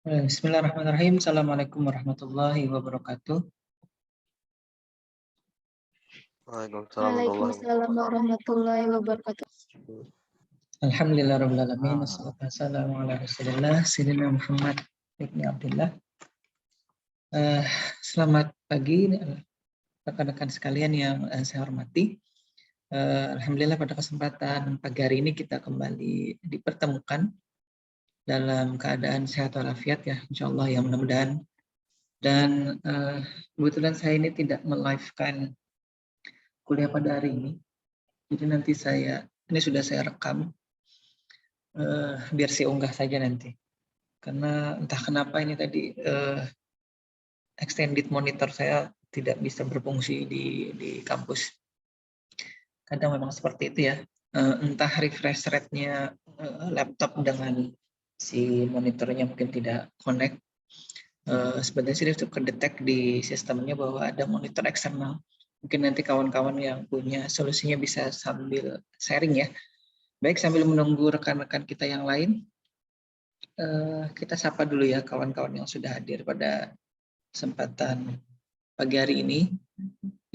Bismillahirrahmanirrahim. Assalamualaikum warahmatullahi wabarakatuh. Waalaikumsalam warahmatullahi wabarakatuh. Alhamdulillah rabbil alamin. Wassalatu wassalamu ala Rasulillah sayyidina Muhammad ibn Abdullah. Selamat pagi rekan-rekan sekalian yang saya hormati. Alhamdulillah pada kesempatan pagi hari ini kita kembali dipertemukan dalam keadaan sehat walafiat ya, insyaallah ya, mudah-mudahan. Dan kebetulan saya ini tidak melive-kan kuliah pada hari ini, jadi nanti ini sudah saya rekam, biar saya unggah saja nanti, karena entah kenapa ini tadi extended monitor saya tidak bisa berfungsi di kampus. Kadang memang seperti itu ya, entah refresh rate-nya laptop dengan si monitornya mungkin tidak connect. Sebenarnya sih itu kedetek di sistemnya bahwa ada monitor eksternal. Mungkin nanti kawan-kawan yang punya solusinya bisa sambil sharing ya. Baik, sambil menunggu rekan-rekan kita yang lain, kita sapa dulu ya kawan-kawan yang sudah hadir pada kesempatan pagi hari ini.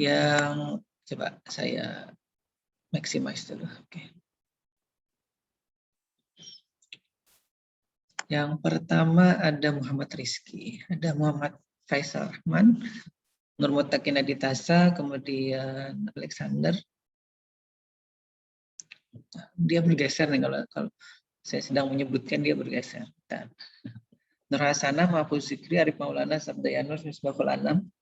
Yang coba saya maximize dulu. Oke. Yang pertama ada Muhammad Rizky, ada Muhammad Faisal Rahman, Nur Mutakin Aditasa, kemudian Alexander. Dia bergeser nih kalau saya sedang menyebutkan, dia bergeser. Nur Hasanah, Mahfuz Zikri, Arif Maulana, Sabdayanur, Misbahul Anam.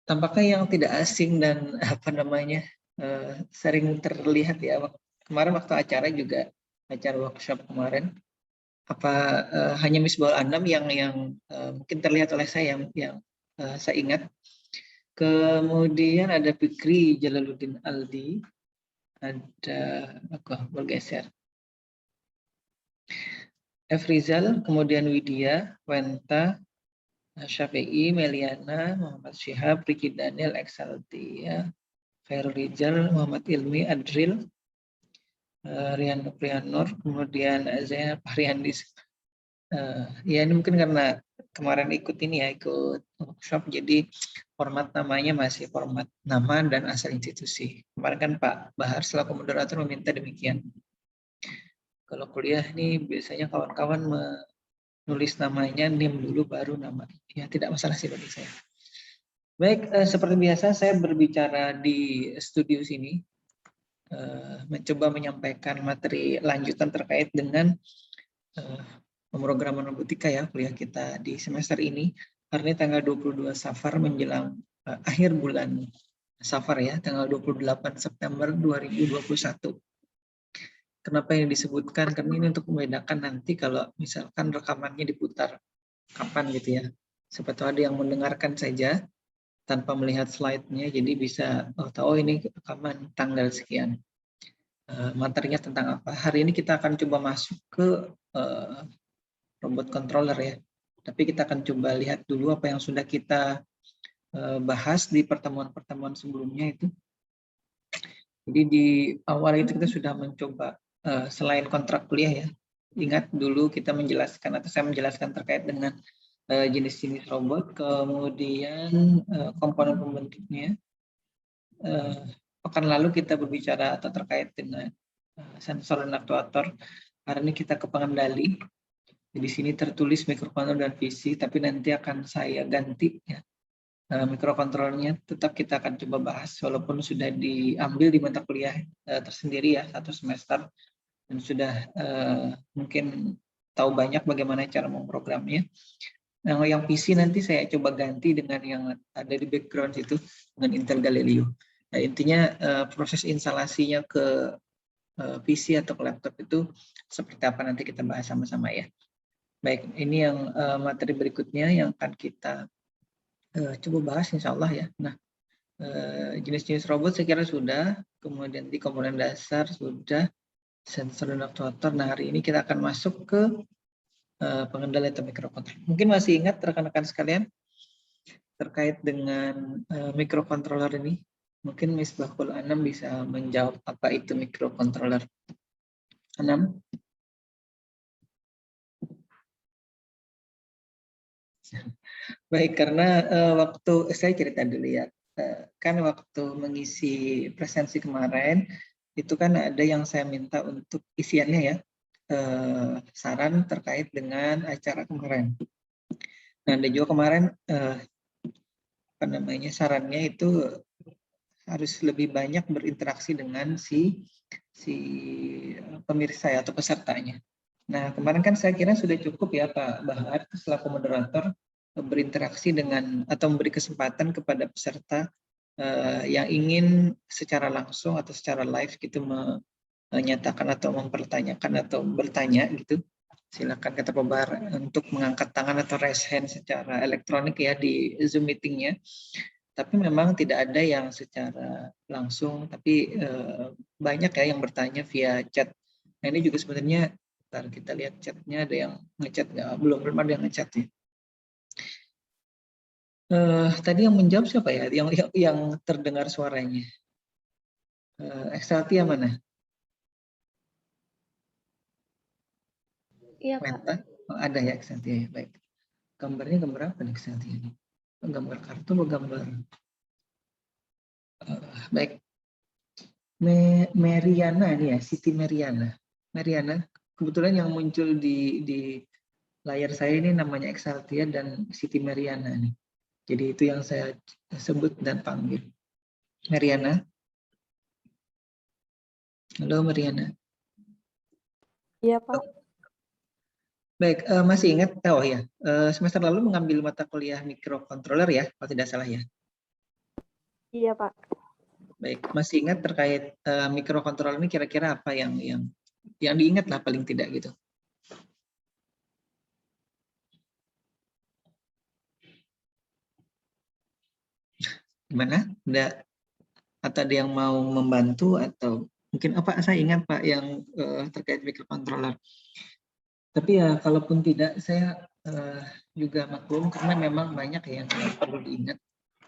Tampaknya yang tidak asing dan sering terlihat ya. Kemarin waktu acara workshop kemarin, hanya Misbahul Anam yang mungkin terlihat oleh saya yang saya ingat. Kemudian ada Fikri Jalaluddin Aldi, ada bergeser. F. Rizal, kemudian Widya, Wenta, Syafi'i, Meliana, Muhammad Syihab, Riki Daniel, Exalti, ya. Khairul Rizal, Muhammad Ilmi, Adril, Rian Prianur, kemudian Zainab Haryandis. Ya ini mungkin karena kemarin ikut workshop, jadi format namanya masih format nama dan asal institusi. Kemarin kan Pak Bahar selaku moderator meminta demikian. Kalau kuliah nih biasanya kawan-kawan menulis namanya, NIM dulu baru nama. Ya tidak masalah sih bagi saya. Baik, seperti biasa saya berbicara di studio sini, mencoba menyampaikan materi lanjutan terkait dengan pemrograman robotika ya, kuliah kita di semester ini. Hari ini tanggal 22 Safar menjelang akhir bulan Safar ya, tanggal 28 September 2021. Kenapa yang disebutkan? Karena ini untuk membedakan nanti kalau misalkan rekamannya diputar kapan gitu ya. Siapa tahu ada yang mendengarkan saja tanpa melihat slide-nya, jadi bisa tahu ini rekaman tanggal sekian. Materinya tentang apa? Hari ini kita akan coba masuk ke robot controller ya. Tapi kita akan coba lihat dulu apa yang sudah kita bahas di pertemuan-pertemuan sebelumnya itu. Jadi di awal itu kita sudah mencoba selain kontrak kuliah ya. Ingat dulu kita menjelaskan atau saya menjelaskan terkait dengan jenis-jenis robot, kemudian komponen pembentuknya. Pekan lalu kita berbicara atau terkait dengan sensor dan aktuator. Hari ini kita ke pengendali. Di sini tertulis mikrokontroller dan VC, tapi nanti akan saya ganti ya. Mikrokontrollernya tetap kita akan coba bahas, walaupun sudah diambil di mata kuliah tersendiri ya, satu semester, dan sudah mungkin tahu banyak bagaimana cara memprogramnya. Nah, yang PC nanti saya coba ganti dengan yang ada di background itu, dengan Intel Galileo. Nah, intinya proses instalasinya ke PC atau ke laptop itu seperti apa nanti kita bahas sama-sama ya. Baik, ini yang materi berikutnya yang akan kita coba bahas insya Allah ya. Nah, jenis-jenis robot saya kira sudah, kemudian di komponen dasar sudah, sensor dan aktuator. Nah, hari ini kita akan masuk ke pengendali atau mikrokontroller. Mungkin masih ingat rekan-rekan sekalian terkait dengan mikrokontroller ini? Mungkin Misbahul Anam bisa menjawab apa itu mikrokontroller. Anam? Baik, karena waktu saya cerita dulu ya, kan waktu mengisi presensi kemarin itu kan ada yang saya minta untuk isiannya ya, saran terkait dengan acara kemarin. Nah, ada juga kemarin apa namanya sarannya itu harus lebih banyak berinteraksi dengan si pemirsa ya, atau pesertanya. Nah, kemarin kan saya kira sudah cukup ya Pak Bahar selaku moderator berinteraksi dengan atau memberi kesempatan kepada peserta yang ingin secara langsung atau secara live gitu menyatakan atau mempertanyakan atau bertanya gitu. Silakan kata Pak Bahar untuk mengangkat tangan atau raise hand secara elektronik ya di Zoom meetingnya. Tapi memang tidak ada yang secara langsung, tapi banyak ya yang bertanya via chat. Nah ini juga sebenarnya, ntar kita lihat chatnya ada yang ngechat nggak? Belum ada yang ngechat ya. Tadi yang menjawab siapa ya? Yang terdengar suaranya? Exceltia mana? Iya, Kak. Meta? Oh, ada ya Exceltia ya, baik. Gambarnya gambar apa nih Exceltia ini? Gambar kartu atau gambar? Baik. Meriana nih ya, Siti Meriana. Meriana, kebetulan yang muncul di layar saya ini namanya Exaltia dan Siti Meriana nih. Jadi itu yang saya sebut dan panggil. Meriana. Halo Meriana. Iya, Pak. Baik, masih ingat? Oh ya, semester lalu mengambil mata kuliah microcontroller ya, kalau tidak salah ya. Iya, Pak. Baik, masih ingat terkait microcontroller ini kira-kira apa yang diingat lah paling tidak gitu. Gimana? Atau ada yang mau membantu atau mungkin apa saya ingat Pak yang terkait microcontroller. Tapi ya kalaupun tidak saya juga maklum karena memang banyak yang perlu diingat,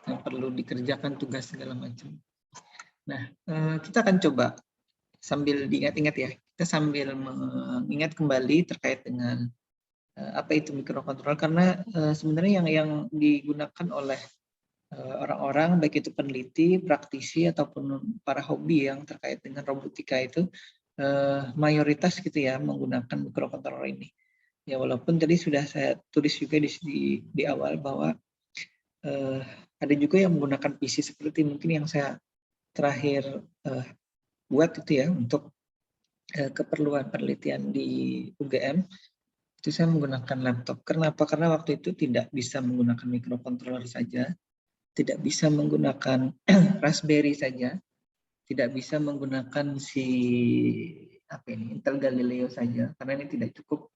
yang perlu dikerjakan tugas segala macam. Nah, kita akan coba sambil diingat-ingat ya, kita sambil mengingat kembali terkait dengan apa itu microcontroller karena sebenarnya yang digunakan oleh orang-orang baik itu peneliti, praktisi ataupun para hobi yang terkait dengan robotika itu mayoritas gitu ya menggunakan microcontroller ini. Ya walaupun tadi sudah saya tulis juga di awal bahwa ada juga yang menggunakan PC seperti mungkin yang saya terakhir buat itu ya untuk keperluan penelitian di UGM itu saya menggunakan laptop. Kenapa? Karena waktu itu tidak bisa menggunakan microcontroller saja, tidak bisa menggunakan Raspberry saja, tidak bisa menggunakan si apa ini Intel Galileo saja karena ini tidak cukup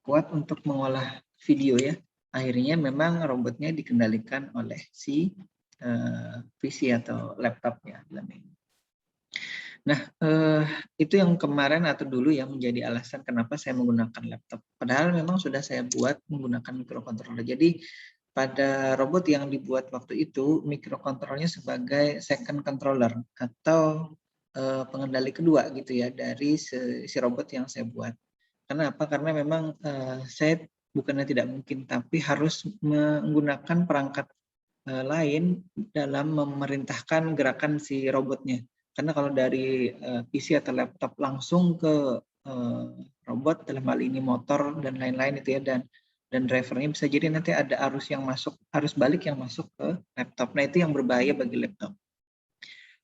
kuat untuk mengolah video ya. Akhirnya memang robotnya dikendalikan oleh si PC atau laptopnya. Nah, itu yang kemarin atau dulu yang menjadi alasan kenapa saya menggunakan laptop. Padahal memang sudah saya buat menggunakan microcontroller. Jadi pada robot yang dibuat waktu itu, microcontrollernya sebagai second controller atau pengendali kedua gitu ya dari si robot yang saya buat. Kenapa? Karena memang saya bukannya tidak mungkin, tapi harus menggunakan perangkat lain dalam memerintahkan gerakan si robotnya. Karena kalau dari PC atau laptop langsung ke robot, dalam hal ini motor dan lain-lain itu ya, dan drivernya bisa jadi nanti ada arus yang masuk, arus balik yang masuk ke laptop. Nah itu yang berbahaya bagi laptop.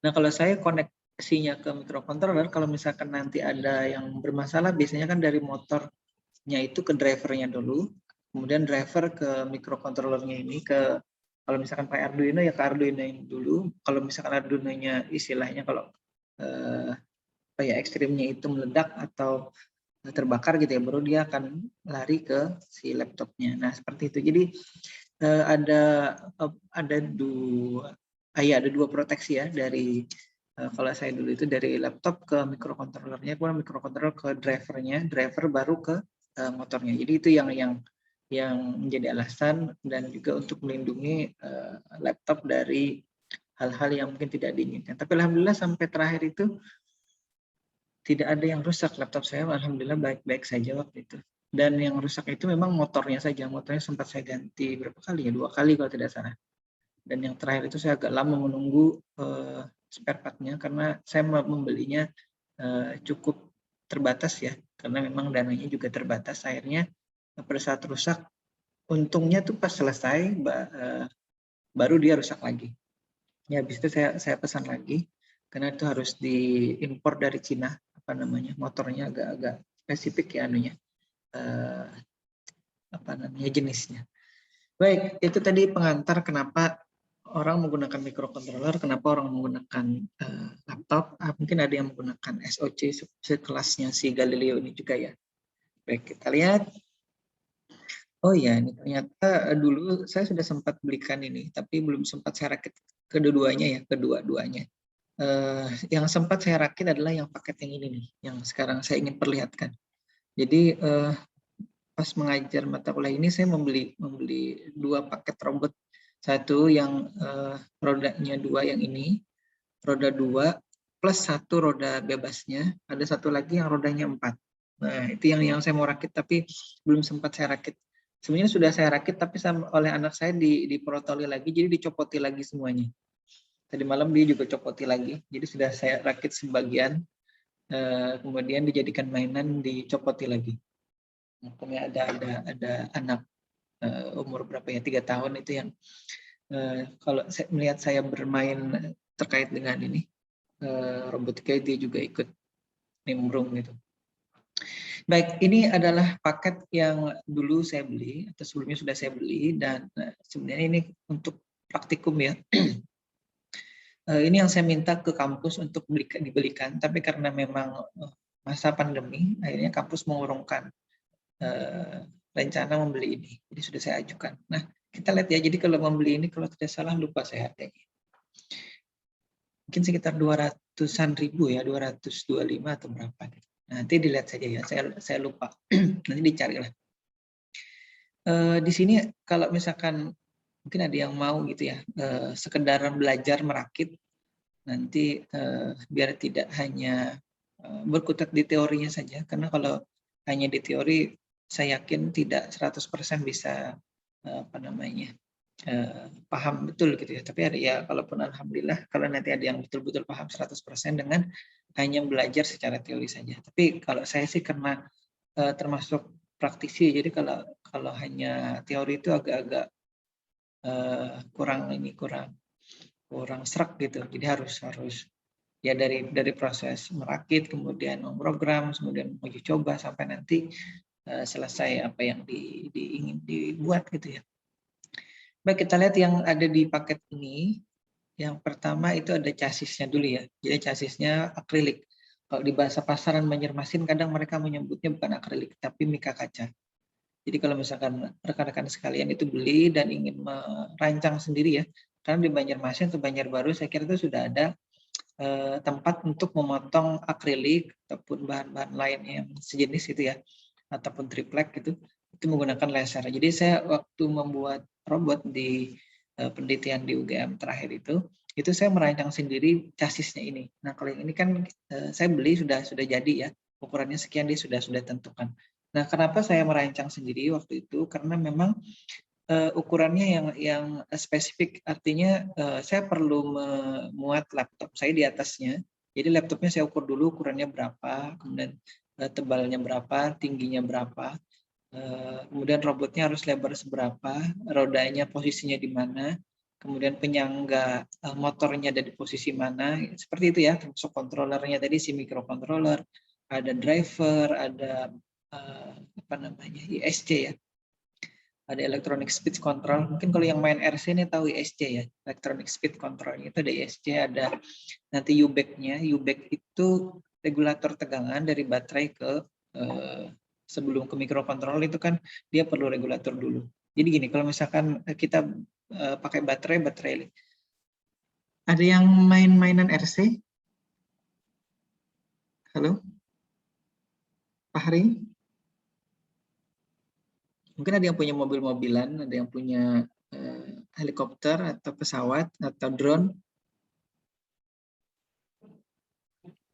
Nah kalau saya koneksinya ke microcontroller, kalau misalkan nanti ada yang bermasalah, biasanya kan dari motornya itu ke drivernya dulu, kemudian driver ke microcontrollernya ini ke, kalau misalkan pakai Arduino ya ke Arduino ini dulu. Kalau misalkan Arduino-nya istilahnya kalau kayak ekstrimnya itu meledak atau terbakar gitu ya, baru dia akan lari ke si laptopnya. Nah seperti itu. Jadi ada dua proteksi ya dari kalau saya dulu itu dari laptop ke microcontrollernya, kemudian microcontroller ke drivernya, driver baru ke motornya. Jadi itu yang menjadi alasan dan juga untuk melindungi laptop dari hal-hal yang mungkin tidak diinginkan. Tapi alhamdulillah sampai terakhir itu tidak ada yang rusak laptop saya, alhamdulillah baik-baik saja waktu itu. Dan yang rusak itu memang motornya saja. Motornya sempat saya ganti berapa kali ya? 2 kali kalau tidak salah. Dan yang terakhir itu saya agak lama menunggu spare part-nya karena saya membelinya cukup terbatas ya. Karena memang dananya juga terbatas. Akhirnya pada saat rusak, untungnya tuh pas selesai baru dia rusak lagi. Ya habis itu saya pesan lagi karena itu harus diimpor dari Cina, apa namanya, motornya agak-agak spesifik ya anunya, apa namanya, jenisnya. Baik, itu tadi pengantar kenapa orang menggunakan microcontroller, kenapa orang menggunakan laptop. Mungkin ada yang menggunakan SoC sekelasnya si Galileo ini juga ya. Baik, kita lihat. Oh ya, ini ternyata dulu saya sudah sempat belikan ini, tapi belum sempat saya rakit kedua-duanya ya, kedua-duanya. Yang sempat saya rakit adalah yang paket yang ini nih, yang sekarang saya ingin perlihatkan. Jadi pas mengajar mata kuliah ini saya membeli 2 paket robot. Satu yang rodanya 2 yang ini, roda 2 plus 1 roda bebasnya, ada satu lagi yang rodanya 4. Nah, itu yang saya mau rakit tapi belum sempat saya rakit. Sebenarnya sudah saya rakit tapi oleh anak saya diprotoli lagi, jadi dicopoti lagi semuanya. Tadi malam dia juga copoti lagi, jadi sudah saya rakit sebagian, kemudian dijadikan mainan, dicopoti lagi. Kemudian ada anak umur berapa ya, 3 tahun itu yang kalau saya melihat saya bermain terkait dengan ini robotika, dia juga ikut nimbrung gitu. Baik, ini adalah paket yang dulu saya beli atau sebelumnya sudah saya beli, dan sebenarnya ini untuk praktikum ya. Ini yang saya minta ke kampus untuk dibelikan, tapi karena memang masa pandemi, akhirnya kampus mengurungkan rencana membeli ini. Jadi sudah saya ajukan. Nah, kita lihat ya, jadi kalau membeli ini, kalau tidak salah lupa saya harganya. Mungkin sekitar 200-an ribu ya, 225 atau berapa. Nanti dilihat saja ya, saya lupa. Nanti dicarilah. Di sini kalau misalkan mungkin ada yang mau gitu ya, sekedar belajar merakit, nanti biar tidak hanya berkutat di teorinya saja, karena kalau hanya di teori, saya yakin tidak 100% bisa apa namanya, paham betul gitu ya. Tapi ada ya, kalaupun alhamdulillah kalau nanti ada yang betul-betul paham 100% dengan hanya belajar secara teori saja. Tapi kalau saya sih karena termasuk praktisi, jadi kalau hanya teori itu agak-agak kurang serak gitu. Jadi harus ya dari proses merakit, kemudian memprogram, kemudian uji coba sampai nanti selesai apa yang ingin dibuat gitu ya. Baik, kita lihat yang ada di paket ini. Yang pertama itu ada chassisnya dulu ya. Jadi chassisnya akrilik. Kalau di bahasa pasaran Banjarmasin kadang mereka menyebutnya bukan akrilik tapi mika kaca. Jadi kalau misalkan rekan-rekan sekalian itu beli dan ingin merancang sendiri ya, karena di Banjarmasin atau Banjarbaru saya kira itu sudah ada tempat untuk memotong akrilik ataupun bahan-bahan lain yang sejenis itu ya, ataupun triplek gitu, itu menggunakan laser. Jadi saya waktu membuat robot di penelitian di UGM terakhir itu saya merancang sendiri chassisnya ini. Nah kalau yang ini kan saya beli sudah jadi ya, ukurannya sekian dia sudah tentukan. Nah kenapa saya merancang sendiri waktu itu? Karena memang ukurannya yang spesifik, artinya saya perlu memuat laptop saya di atasnya. Jadi laptopnya saya ukur dulu ukurannya berapa, kemudian tebalnya berapa, tingginya berapa, kemudian robotnya harus lebar seberapa, rodanya posisinya di mana, kemudian penyangga motornya ada di posisi mana, seperti itu ya. Termasuk kontrolernya tadi si microcontroller, ada driver, ada apa namanya, ISC ya, ada electronic speed control. Mungkin kalau yang main RC ini tahu ISC ya, electronic speed control itu ada ISC, ada nanti UBEC-nya. UBEC itu regulator tegangan dari baterai ke sebelum ke microcontroller itu kan dia perlu regulator dulu. Jadi gini, kalau misalkan kita pakai baterai, ada yang main-mainan RC? Halo? Pak Hari? Mungkin ada yang punya mobil-mobilan, ada yang punya helikopter atau pesawat atau drone.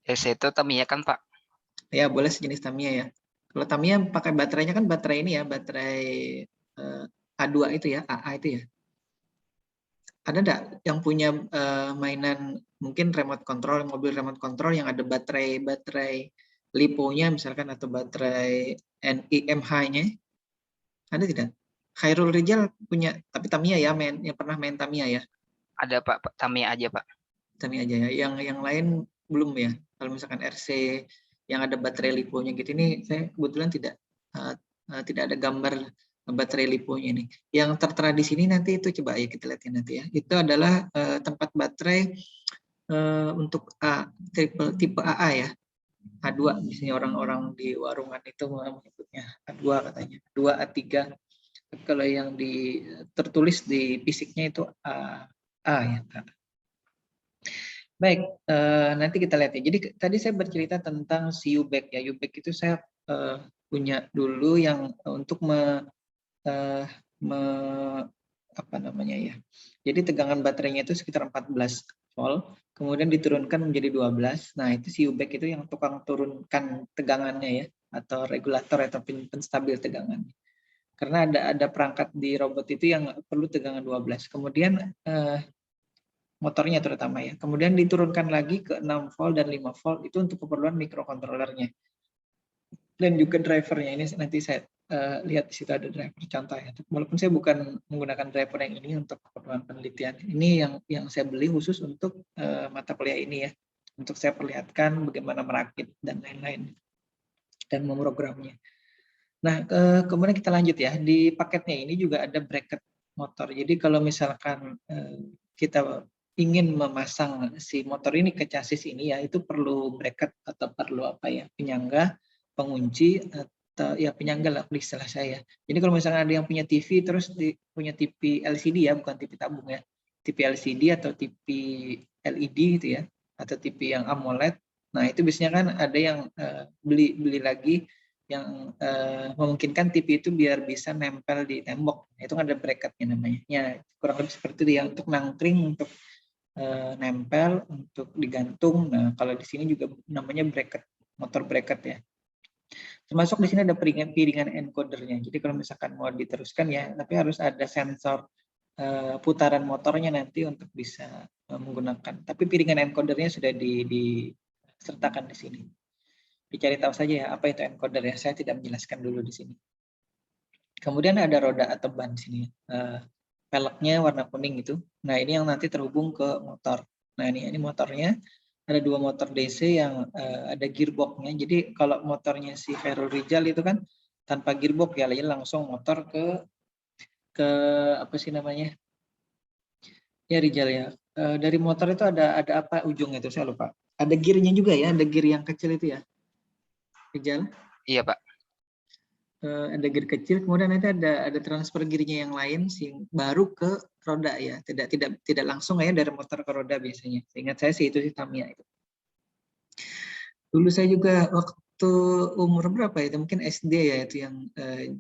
Itu Tamiya kan Pak? Ya boleh sejenis Tamiya ya. Kalau Tamiya pakai baterainya kan baterai ini ya, baterai A2 itu ya, AA itu ya. Ada enggak yang punya mainan mungkin remote control, mobil remote control yang ada baterai liponya misalkan atau baterai NIMH-nya? Ada tidak? Khairul Rijal punya, tapi Tamiya ya, yang pernah main Tamiya ya? Ada Pak, Tamiya aja Pak. Tamiya aja ya. Yang lain belum ya? Kalau misalkan RC yang ada baterai liponya gitu, ini saya kebetulan tidak ada gambar baterai liponya ini. Yang tertera di sini nanti itu coba ya kita lihat nanti ya. Itu adalah tempat baterai untuk tipe AA ya. A2 biasanya orang-orang di warungan itu menyebutnya A2 katanya. A2, A3. Kalau yang tertulis di fisiknya itu A ya. Baik, nanti kita lihat ya. Jadi tadi saya bercerita tentang si U-Back ya. U-Back itu saya punya dulu yang untuk apa namanya ya. Jadi tegangan baterainya itu sekitar 14 volt, kemudian diturunkan menjadi 12. Nah, itu si U-Back itu yang tukang turunkan tegangannya ya, atau regulator atau penstabil tegangan. Karena ada perangkat di robot itu yang perlu tegangan 12. Kemudian motornya terutama ya. Kemudian diturunkan lagi ke 6 volt dan 5 volt itu untuk keperluan microcontrollernya. Dan juga drivernya ini nanti saya lihat di situ ada driver contoh ya. Walaupun saya bukan menggunakan driver yang ini untuk keperluan penelitian. Ini yang saya beli khusus untuk mata kuliah ini ya. Untuk saya perlihatkan bagaimana merakit dan lain-lain dan memprogramnya. Nah, kemudian kita lanjut ya. Di paketnya ini juga ada bracket motor. Jadi kalau misalkan kita ingin memasang si motor ini ke chassis ini ya, itu perlu bracket atau perlu apa ya, penyangga, pengunci, atau ya penyangga lah istilah saya. Jadi kalau misalnya ada yang punya TV terus punya TV LCD ya, bukan TV tabung ya, TV LCD atau TV LED gitu ya, atau TV yang AMOLED. Nah itu biasanya kan ada yang beli lagi yang memungkinkan TV itu biar bisa nempel di tembok. Itu kan ada bracketnya namanya. Ya kurang lebih seperti itu ya, untuk nangkring, untuk nempel, untuk digantung. Nah kalau di sini juga namanya bracket, motor bracket ya. Termasuk di sini ada piringan encodernya. Jadi kalau misalkan mau diteruskan ya, tapi harus ada sensor putaran motornya nanti untuk bisa menggunakan. Tapi piringan encodernya sudah disertakan di sini. Dicari tahu saja ya apa itu encoder ya. Saya tidak menjelaskan dulu di sini. Kemudian ada roda atau ban sini. Peleknya warna kuning itu. Nah ini yang nanti terhubung ke motor. Nah ini motornya. Ada 2 motor DC yang ada gearbox-nya. Jadi kalau motornya si Khairul Rijal itu kan tanpa gearbox ya, langsung motor ke apa sih namanya? Ya Rijal ya. Dari motor itu ada apa ujungnya itu saya lupa. Ada gearnya juga ya, ada gear yang kecil itu ya. Rijal? Iya Pak. Ada gear kecil, kemudian nanti ada transfer gearnya yang lain baru ke roda ya, tidak langsung ya dari motor ke roda biasanya. Seingat saya sih itu sih Tamiya itu. Dulu saya juga waktu umur berapa itu mungkin SD ya itu yang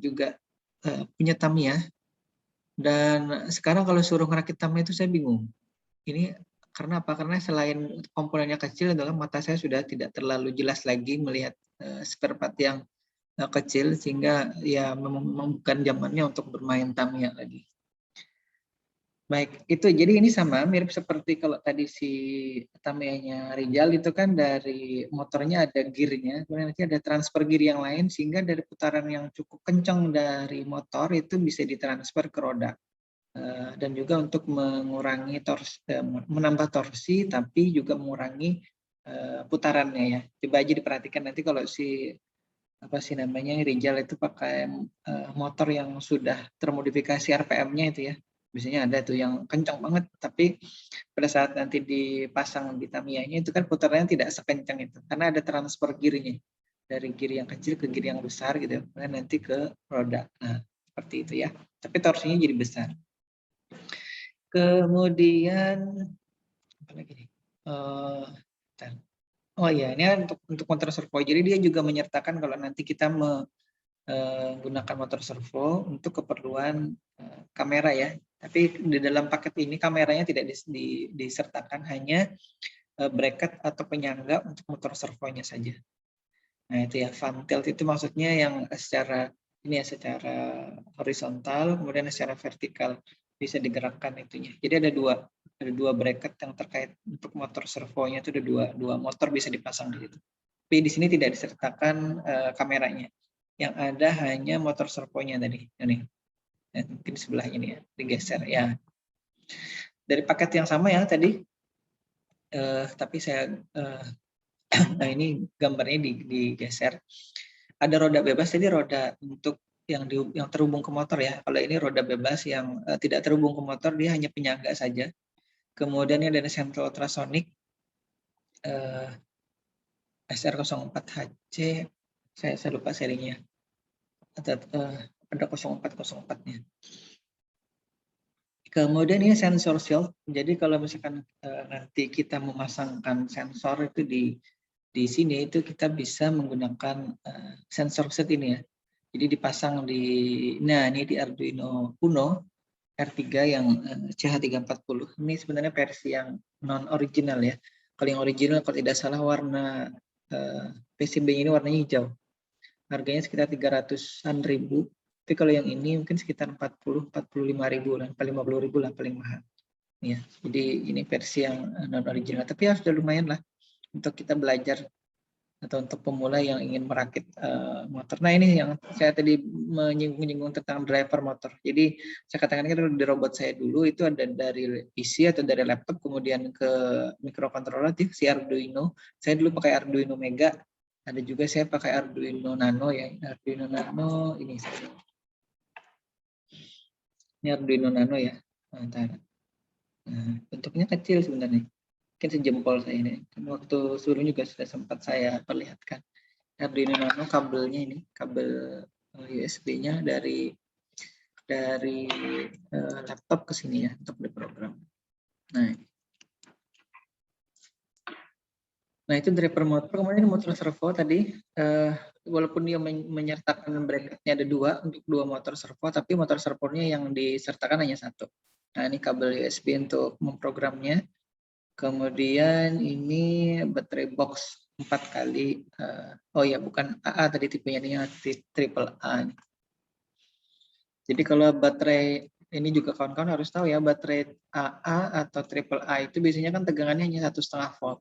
juga punya Tamiya. Dan sekarang kalau suruh ngerakit Tamiya itu saya bingung. Ini karena apa? Karena selain komponennya kecil adalah mata saya sudah tidak terlalu jelas lagi melihat spare part yang kecil, sehingga ya memang bukan zamannya untuk bermain Tamiya lagi. Baik, itu jadi ini sama mirip seperti kalau tadi si Tamiya-nya Rijal itu kan dari motornya ada gearnya, kemudian nanti ada transfer gear yang lain sehingga dari putaran yang cukup kencang dari motor itu bisa ditransfer ke roda. Dan juga untuk mengurangi menambah torsi tapi juga mengurangi putarannya ya. Coba aja diperhatikan nanti kalau si apa sih namanya Rijal itu pakai motor yang sudah termodifikasi RPM-nya itu ya. Biasanya ada tuh yang kencang banget, tapi pada saat nanti dipasang di Tamiya-nya itu kan putarannya tidak sekencang itu, karena ada transfer gear-nya dari gear yang kecil ke gear yang besar gitu, kemudian nanti ke roda. Nah seperti itu ya. Tapi torsinya jadi besar. Kemudian apa lagi nih? Oh iya, ini untuk motor servo. Jadi dia juga menyertakan kalau nanti kita menggunakan motor servo untuk keperluan kamera ya. Tapi di dalam paket ini kameranya tidak disertakan, hanya bracket atau penyangga untuk motor servonya saja. Nah itu ya, fan tilt itu maksudnya yang secara ini ya, secara horizontal, kemudian secara vertikal bisa digerakkan itunya. Jadi ada dua bracket yang terkait untuk motor servonya, itu ada dua motor bisa dipasang di situ. Tapi di sini tidak disertakan kameranya. Yang ada hanya motor servonya tadi. Ini. Mungkin di sebelah ini ya, digeser ya. Dari paket yang sama ya tadi, tapi saya nah ini gambarnya digeser. Ada roda bebas, jadi roda untuk yang terhubung ke motor ya. Kalau ini roda bebas yang tidak terhubung ke motor, dia hanya penyangga saja. Kemudian ini ada sensor ultrasonic SR04HC, saya lupa serinya. Ada 0404-nya. Kemudian ini sensor shield. Jadi kalau misalkan nanti kita memasangkan sensor itu di sini, itu kita bisa menggunakan sensor shield ini ya. Jadi dipasang nah ini di Arduino Uno R3 yang CH340. Ini sebenarnya versi yang non original ya. Kalau yang original kalau tidak salah warna PCB ini warnanya hijau. Harganya sekitar 300-an ribu. Tapi kalau yang ini mungkin sekitar 45 ribu lah, 50 ribu lah paling mahal. Ya, jadi ini versi yang non original. Tapi ya sudah lumayan lah untuk kita belajar atau untuk pemula yang ingin merakit motor. Nah ini yang saya tadi menyinggung tentang driver motor. Jadi saya katakan di robot saya dulu itu ada dari PC atau dari laptop, kemudian ke microcontroller si Arduino. Saya dulu pakai Arduino Mega. Ada juga saya pakai Arduino Nano ya. Arduino Nano ini. Ini Arduino Nano ya. Nah, bentuknya kecil sebenarnya. Mungkin sejempol saya ini. Waktu sebelum juga sudah sempat saya perlihatkan. Arduino Nano kabelnya ini, kabel USB-nya dari laptop ke sini ya untuk diprogram. Nah itu driver motor. Kemudian motor servo tadi, walaupun dia menyertakan bracketnya ada untuk dua motor servo, tapi motor servonya yang disertakan hanya satu. Nah ini kabel USB untuk memprogramnya. Kemudian ini baterai box 4 kali, oh ya bukan AA tadi tipenya, ini triple A. Jadi kalau baterai ini juga kawan-kawan harus tahu ya, baterai AA atau triple A itu biasanya kan tegangannya hanya 1,5 volt.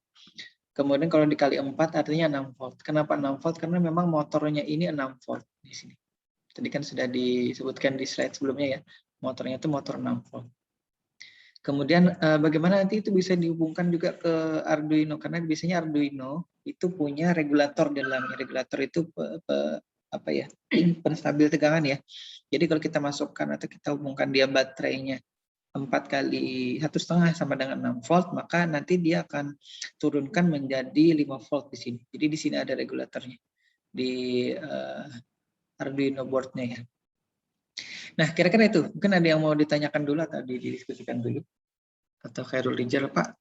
Kemudian kalau dikali 4 artinya 6 volt. Kenapa 6 volt? Karena memang motornya ini 6 volt di sini. Tadi kan sudah disebutkan di slide sebelumnya ya, motornya itu motor 6 volt. Kemudian bagaimana nanti itu bisa dihubungkan juga ke Arduino, karena biasanya Arduino itu punya regulator di dalamnya. Regulator itu penstabil tegangan ya. Jadi kalau kita masukkan atau kita hubungkan dia baterainya 4 kali 1,5 sama dengan 6 volt, maka nanti dia akan turunkan menjadi 5 volt di sini. Jadi di sini ada regulatornya di Arduino board-nya ya. Nah, kira-kira itu. Mungkin ada yang mau ditanyakan dulu atau didiskusikan dulu. Atau Khairul Rijal, Pak,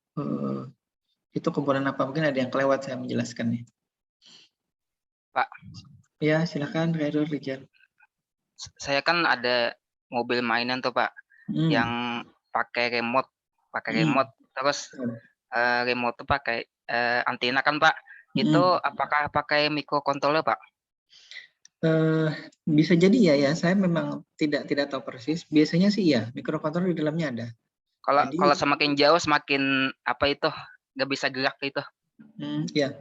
itu komponen apa? Mungkin ada yang kelewat saya menjelaskannya. Pak. Ya, silakan Khairul Rijal. Saya kan ada mobil mainan tuh, Pak, yang pakai remote. Terus remote tuh pakai antena kan, Pak. Itu apakah pakai microcontroller, Pak? Bisa jadi ya, saya memang tidak tahu persis. Biasanya sih ya, microcontroller di dalamnya ada. Kalau semakin jauh semakin nggak bisa gerak gitu. Ya,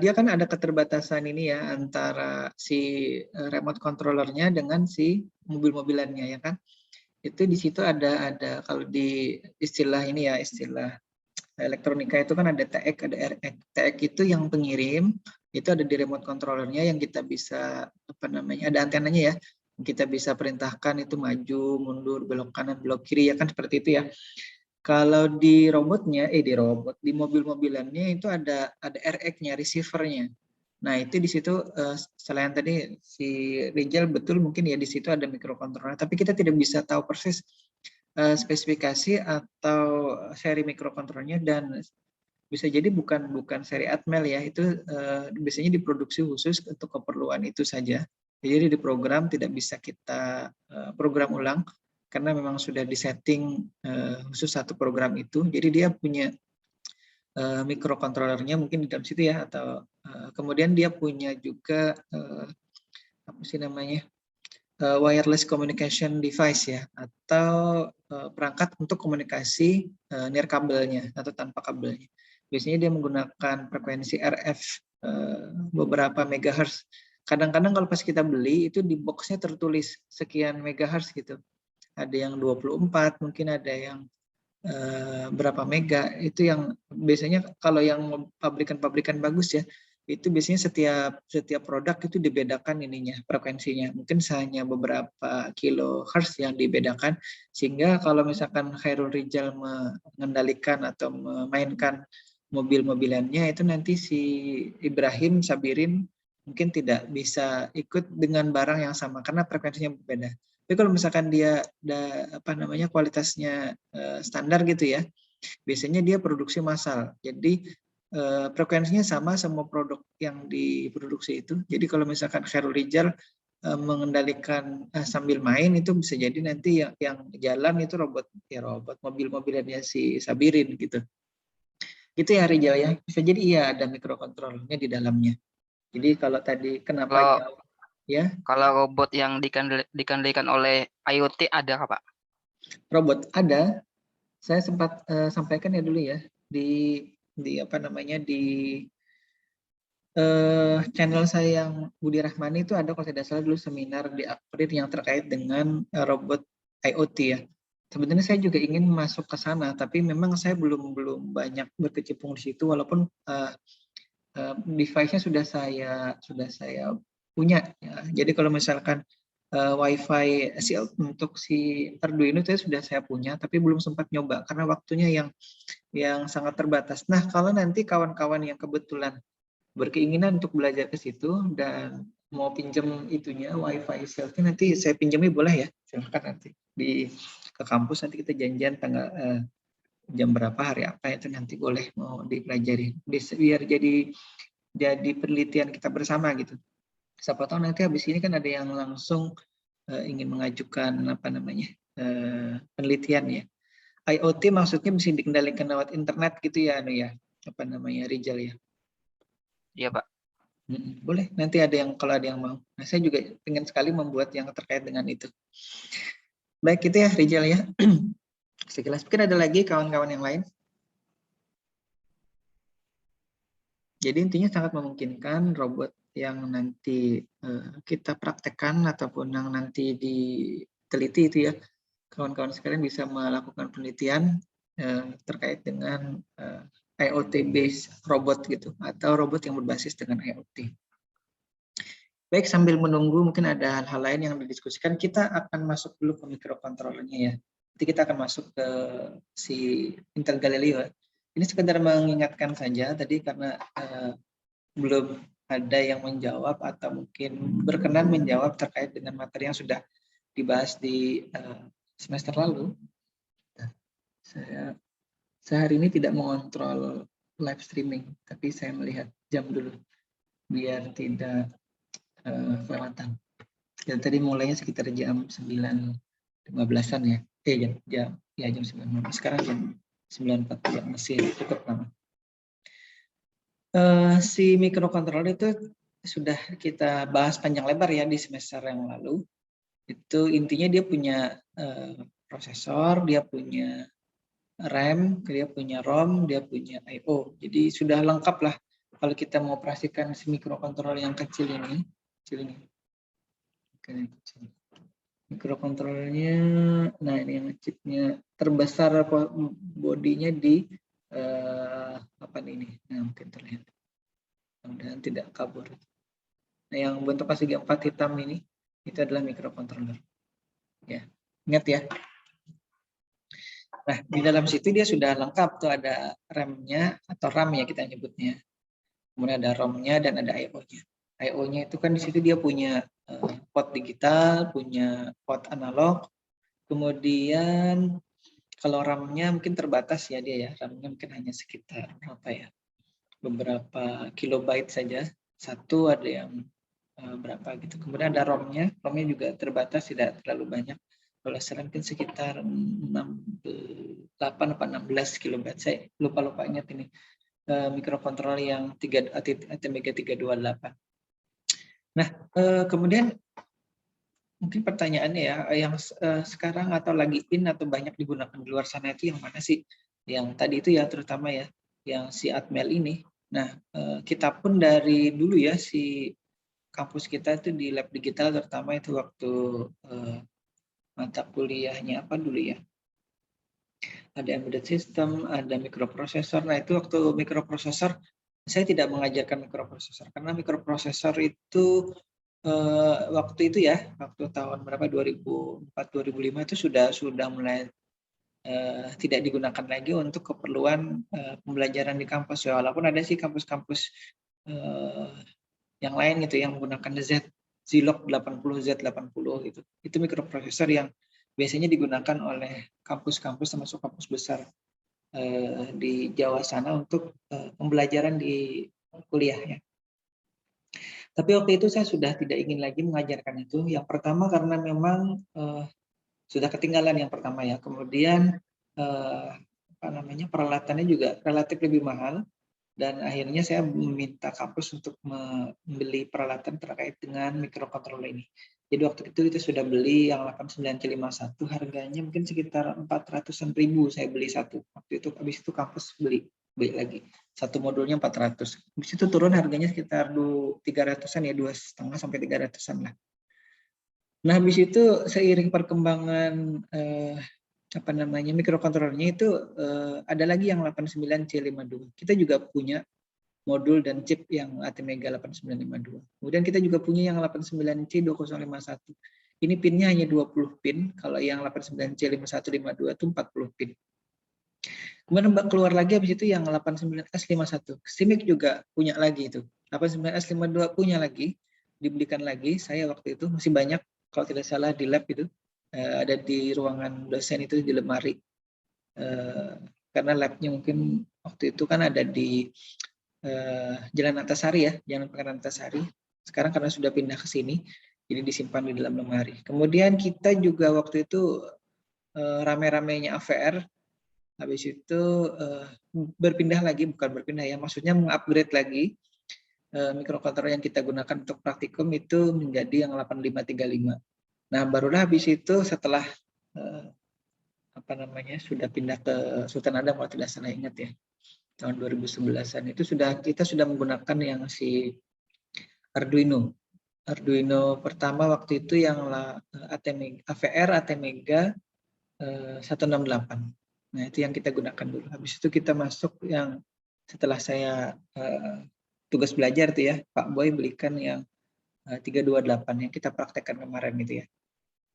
dia kan ada keterbatasan ini ya antara si remote controllernya dengan si mobil-mobilannya ya kan. Itu di situ ada kalau di istilah ini ya, istilah elektronika itu kan ada TX, ada RX. TX itu yang pengirim, itu ada di remote controllernya yang kita bisa ada antenanya ya. Kita bisa perintahkan itu maju, mundur, belok kanan, belok kiri ya kan, seperti itu ya. Kalau di robotnya, di mobil-mobilannya itu ada RX-nya, receiver-nya. Nah itu di situ selain tadi si Rijal betul mungkin ya di situ ada microcontroller, tapi kita tidak bisa tahu persis spesifikasi atau seri microcontrollernya, dan bisa jadi bukan seri Atmel ya, itu biasanya diproduksi khusus untuk keperluan itu saja. Jadi di program tidak bisa kita program ulang karena memang sudah disetting khusus satu program itu. Jadi dia punya mikrokontrolernya mungkin di dalam situ ya, atau kemudian dia punya juga apa sih namanya, wireless communication device ya, atau perangkat untuk komunikasi nirkabelnya atau tanpa kabelnya. Biasanya dia menggunakan frekuensi RF beberapa megahertz. Kadang-kadang kalau pas kita beli itu di boxnya tertulis sekian megahertz gitu. Ada yang 24, mungkin ada yang berapa mega. Itu yang biasanya kalau yang pabrikan-pabrikan bagus ya, itu biasanya setiap produk itu dibedakan ininya, frekuensinya. Mungkin hanya beberapa kilohertz yang dibedakan, sehingga kalau misalkan Khairul Rijal mengendalikan atau memainkan mobil-mobilannya, itu nanti si Ibrahim Sabirin mungkin tidak bisa ikut dengan barang yang sama karena frekuensinya berbeda. Tapi kalau misalkan dia kualitasnya standar gitu ya, biasanya dia produksi massal. Jadi frekuensinya sama semua produk yang diproduksi itu. Jadi kalau misalkan Khairul Rijal mengendalikan sambil main, itu bisa jadi nanti yang jalan itu robot mobil-mobilannya si Sabirin gitu. Gitu ya Rijal ya. Bisa jadi iya ada mikrokontrolernya di dalamnya. Jadi kalau tadi kenapa jauh ya? Kalau robot yang dikendalikan oleh IoT ada nggak, Pak? Robot ada. Saya sempat sampaikan ya dulu ya di channel saya yang Budi Rahmani itu ada kalau tidak salah dulu seminar di April yang terkait dengan robot IoT ya. Sebenarnya saya juga ingin masuk ke sana, tapi memang saya belum banyak berkecimpung di situ, walaupun device-nya sudah saya punya. Ya. Jadi kalau misalkan WiFi untuk si Arduino itu sudah saya punya, tapi belum sempat nyoba karena waktunya yang sangat terbatas. Nah, kalau nanti kawan-kawan yang kebetulan berkeinginan untuk belajar ke situ dan mau pinjam itunya WiFi Shield-nya, nanti saya pinjami boleh ya, silahkan nanti ke kampus, nanti kita janjian tanggal jam berapa, hari apa, itu nanti boleh mau dipelajari biar jadi penelitian kita bersama gitu. Siapa tahu nanti habis ini kan ada yang langsung ingin mengajukan penelitian ya. IoT maksudnya bisa dikendalikan lewat internet gitu ya, Rijal ya. Iya, Pak. Boleh, nanti kalau ada yang mau. Nah, saya juga ingin sekali membuat yang terkait dengan itu. Baik, itu ya Rijal ya. Sekilas, mungkin ada lagi kawan-kawan yang lain. Jadi intinya sangat memungkinkan robot yang nanti kita praktekkan ataupun yang nanti diteliti itu ya, kawan-kawan sekalian bisa melakukan penelitian terkait dengan IoT based robot gitu, atau robot yang berbasis dengan IoT. Baik, sambil menunggu mungkin ada hal-hal lain yang didiskusikan, kita akan masuk dulu ke mikrokontrolernya ya. Nanti kita akan masuk ke si Intel Galileo. Ini sekedar mengingatkan saja tadi karena belum ada yang menjawab atau mungkin berkenan menjawab terkait dengan materi yang sudah dibahas di semester lalu. Saya hari ini tidak mengontrol live streaming, tapi saya melihat jam dulu biar tidak kelewatan. Dan tadi mulainya sekitar jam 9.15-an ya. Jam 9.15. Sekarang jam 9.40, masih cukup lama. Si mikrokontroler itu sudah kita bahas panjang lebar ya di semester yang lalu. Itu intinya dia punya prosesor, dia punya RAM, dia punya ROM, dia punya I/O. Jadi sudah lengkap lah kalau kita mau operasikan si mikrokontroler yang kecil ini. Mikrokontrolernya, nah ini yang chipnya terbesar bodinya di ini. Nah, mungkin terlihat. Mudah-mudahan tidak kabur. Nah, yang bentuknya segi 4 hitam ini, itu adalah mikrokontroler. Ya, ingat ya. Nah, di dalam situ dia sudah lengkap tuh, ada RAM-nya atau RAM ya kita nyebutnya. Kemudian ada ROM-nya dan ada I/O-nya. I/O-nya itu kan di situ dia punya port digital, punya port analog. Kemudian kalau RAM-nya mungkin terbatas ya dia ya. RAM-nya mungkin hanya sekitar beberapa kilobyte saja. Satu ada yang berapa gitu. Kemudian ada ROM-nya juga terbatas, tidak terlalu banyak. Kalau saya mungkin sekitar 8 atau 16 kilobyte. Saya lupa ingat ini. mikrokontroler yang ATmega 328. Nah, kemudian mungkin pertanyaannya ya, yang sekarang atau lagi atau banyak digunakan di luar sana itu yang mana sih? Yang tadi itu ya terutama ya, yang si Atmel ini. Nah, kita pun dari dulu ya si kampus kita itu di lab digital terutama itu waktu mata kuliahnya apa dulu ya? Ada embedded system, ada mikroprosesor. Nah, itu waktu mikroprosesor saya tidak mengajarkan mikroprosesor karena mikroprosesor itu waktu itu ya, waktu tahun berapa 2004-2005 itu sudah mulai tidak digunakan lagi untuk keperluan pembelajaran di kampus ya, walaupun ada sih kampus-kampus yang lain gitu yang menggunakan Zilog 80, Z80 gitu. Itu mikroprosesor yang biasanya digunakan oleh kampus-kampus termasuk kampus besar di Jawa sana untuk pembelajaran di kuliahnya. Tapi waktu itu saya sudah tidak ingin lagi mengajarkan itu. Yang pertama karena memang sudah ketinggalan yang pertama ya. Kemudian peralatannya juga relatif lebih mahal. Dan akhirnya saya meminta kampus untuk membeli peralatan terkait dengan mikrokontroler ini. Jadi waktu itu kita sudah beli yang 89C51, harganya mungkin sekitar 400-an ribu saya beli satu. Waktu itu habis itu kampus beli lagi. Satu modulnya 400. Habis itu turun harganya sekitar 300-an ya, 2,5 sampai 300-an lah. Nah, habis itu seiring perkembangan mikrokontrolernya itu ada lagi yang 89C52. Kita juga punya modul dan chip yang ATmega 8952. Kemudian kita juga punya yang 89C2051. Ini pinnya hanya 20 pin, kalau yang 89C5152 itu 40 pin. Kemudian keluar lagi habis itu yang 89S51. SIMIC juga punya lagi itu. 89S52 punya lagi, dibelikan lagi. Saya waktu itu masih banyak, kalau tidak salah di lab itu. Ada di ruangan dosen itu di lemari, karena labnya mungkin waktu itu kan ada di Jalan Antasari ya, Jalan Pangeran Antasari. Sekarang karena sudah pindah ke sini, jadi disimpan di dalam lemari. Kemudian kita juga waktu itu rame-ramenya AVR, habis itu bukan berpindah ya, maksudnya mengupgrade lagi mikrokontroler yang kita gunakan untuk praktikum itu menjadi yang 8535. Nah, barulah habis itu setelah sudah pindah ke Sultan Adam kalau tidak salah ingat ya, tahun 2011-an itu kita sudah menggunakan yang si Arduino pertama waktu itu yang AVR ATmega 168. Nah, itu yang kita gunakan dulu. Habis itu kita masuk yang setelah saya tugas belajar tuh ya, Pak Boy belikan yang 328 yang kita praktekkan kemarin itu ya,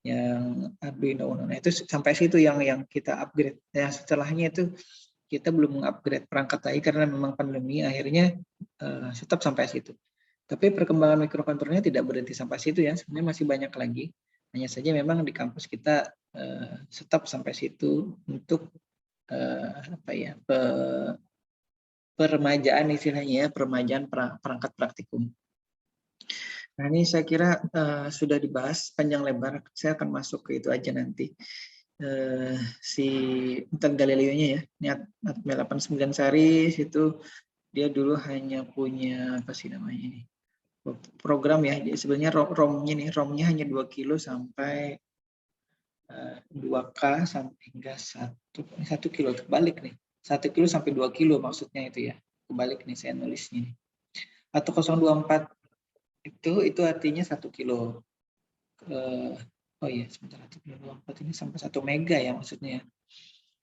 yang Arduino Uno. Nah, itu sampai situ yang kita upgrade. Yang setelahnya itu kita belum mengupgrade perangkat lagi karena memang pandemi, akhirnya tetap sampai situ. Tapi perkembangan mikrokontrolernya tidak berhenti sampai situ ya, sebenarnya masih banyak lagi. Hanya saja memang di kampus kita stop sampai situ untuk peremajaan istilahnya ya, peremajaan perangkat praktikum. Nah, ini saya kira sudah dibahas panjang lebar. Saya akan masuk ke itu aja nanti. Si Intel Galileo-nya ya. Ini Atmel 89 series itu dia dulu hanya punya apa sih namanya ini? Program ya. Jadi sebenarnya ROM-nya hanya 2 kilo sampai 2K sampai hingga 1 kilo, kebalik nih. 1 kilo sampai 2 kilo maksudnya itu ya. Kebalik nih saya nulisnya. Atau 024 itu artinya 1 kilo. Oh iya, sebentar, 1 kilo 24 ini sampai 1 mega ya maksudnya.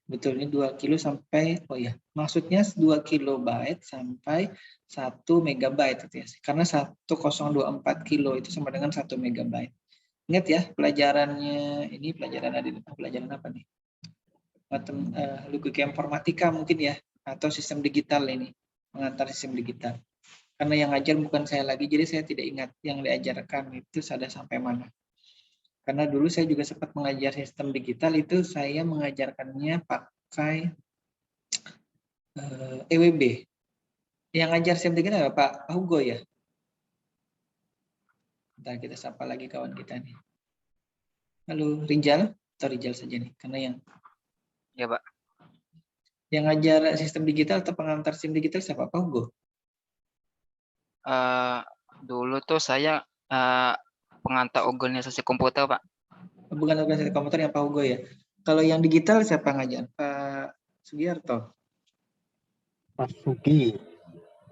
Betul, ini 2 kilo sampai, maksudnya 2 kilobyte sampai 1 megabyte itu ya. Karena 1024 kilo itu sama dengan 1 megabyte. Ingat ya, pelajarannya ini pelajaran apa nih? Logika informatika mungkin ya, atau sistem digital ini, mengantar sistem digital. Karena yang ngajar bukan saya lagi, jadi saya tidak ingat yang diajarkan itu sudah sampai mana. Karena dulu saya juga sempat mengajar sistem digital, itu saya mengajarkannya pakai EWB. Yang ngajar sistem digital Pak Hugo ya. Bentar, kita sapa lagi kawan kita nih. Halo, Rijal atau Rijal saja nih, karena yang ya Pak. Yang ngajar sistem digital atau pengantar SIM digital siapa, Pak Hugo? Dulu tuh saya pengantar organisasi komputer, Pak. Bukan organisasi komputer yang Pak Hugo ya. Kalau yang digital siapa ngajar? Pak Sugiarto. Pak Sugi.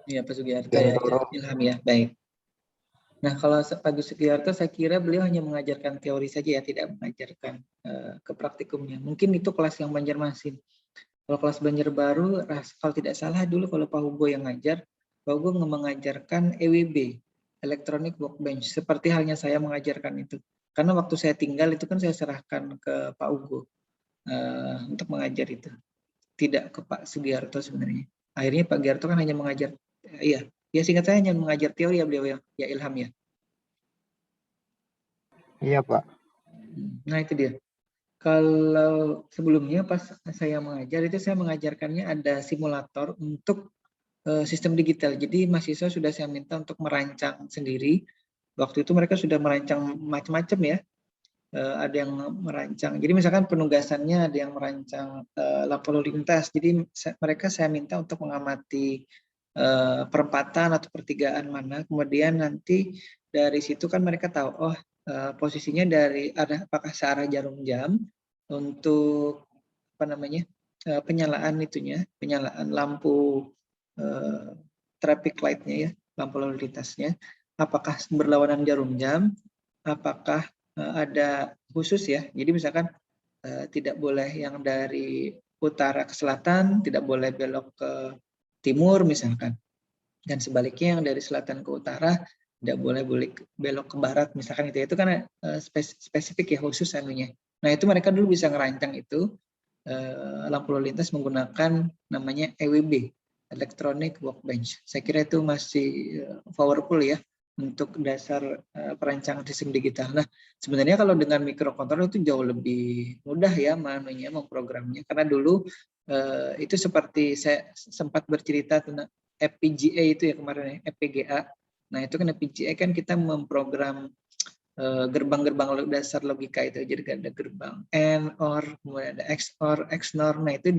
Iya, Pak Sugiarto ya. Ilham ya, baik. Nah, kalau Pak Sugiarto saya kira beliau hanya mengajarkan teori saja ya, tidak mengajarkan ke praktikumnya. Mungkin itu kelas yang Banjarmasin. Kalau kelas Banjarbaru, kalau tidak salah dulu kalau Pak Hugo yang ngajar, Pak Hugo mengajarkan EWB, Electronic Workbench, seperti halnya saya mengajarkan itu. Karena waktu saya tinggal itu kan saya serahkan ke Pak Hugo untuk mengajar itu. Tidak ke Pak Sugiarto sebenarnya. Akhirnya Pak Sugiarto kan hanya mengajar, ya singkat saya hanya mengajar teori ya beliau ya Ilham ya. Iya Pak. Nah itu dia. Kalau sebelumnya pas saya mengajar itu saya mengajarkannya ada simulator untuk sistem digital. Jadi mahasiswa sudah saya minta untuk merancang sendiri. Waktu itu mereka sudah merancang macam-macam ya. Ada yang merancang. Jadi misalkan penugasannya ada yang merancang lampu lalu lintas. Jadi mereka saya minta untuk mengamati perempatan atau pertigaan mana. Kemudian nanti dari situ kan mereka tahu, oh posisinya dari apakah searah jarum jam untuk penyalaan penyalaan lampu traffic light-nya ya, lampu lalu lintasnya, apakah berlawanan jarum jam, apakah ada khusus ya, jadi misalkan tidak boleh yang dari utara ke selatan, tidak boleh belok ke timur misalkan, dan sebaliknya yang dari selatan ke utara tidak boleh belok ke barat misalkan itu kan spesifik ya, khusus anunya. Nah itu mereka dulu bisa ngerancang itu lampu lalu lintas menggunakan namanya EWB, Electronic Workbench. Saya kira itu masih powerful ya untuk dasar perancangan sistem digital. Nah sebenarnya kalau dengan microcontroller itu jauh lebih mudah ya memprogramnya, karena dulu itu seperti saya sempat bercerita tentang FPGA itu ya kemarin ya, FPGA. Nah itu kan FPGA kan kita memprogram gerbang-gerbang dasar logika itu, jadi ada gerbang AND, OR, kemudian ada XOR, XNOR. Nah itu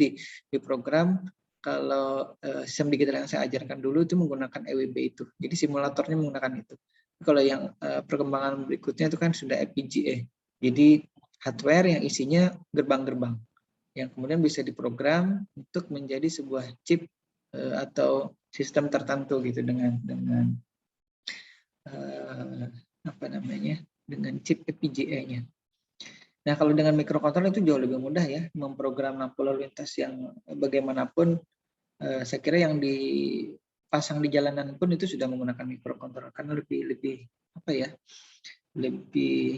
diprogram. Kalau sistem digital yang saya ajarkan dulu itu menggunakan EWB itu, jadi simulatornya menggunakan itu. Kalau yang perkembangan berikutnya itu kan sudah FPGA, jadi hardware yang isinya gerbang-gerbang yang kemudian bisa diprogram untuk menjadi sebuah chip atau sistem tertentu gitu dengan dengan chip FPGA-nya. Nah, kalau dengan microcontroller itu jauh lebih mudah ya, memprogram lampu lalu lintas yang bagaimanapun. Saya kira yang dipasang di jalanan pun itu sudah menggunakan microcontroller karena lebih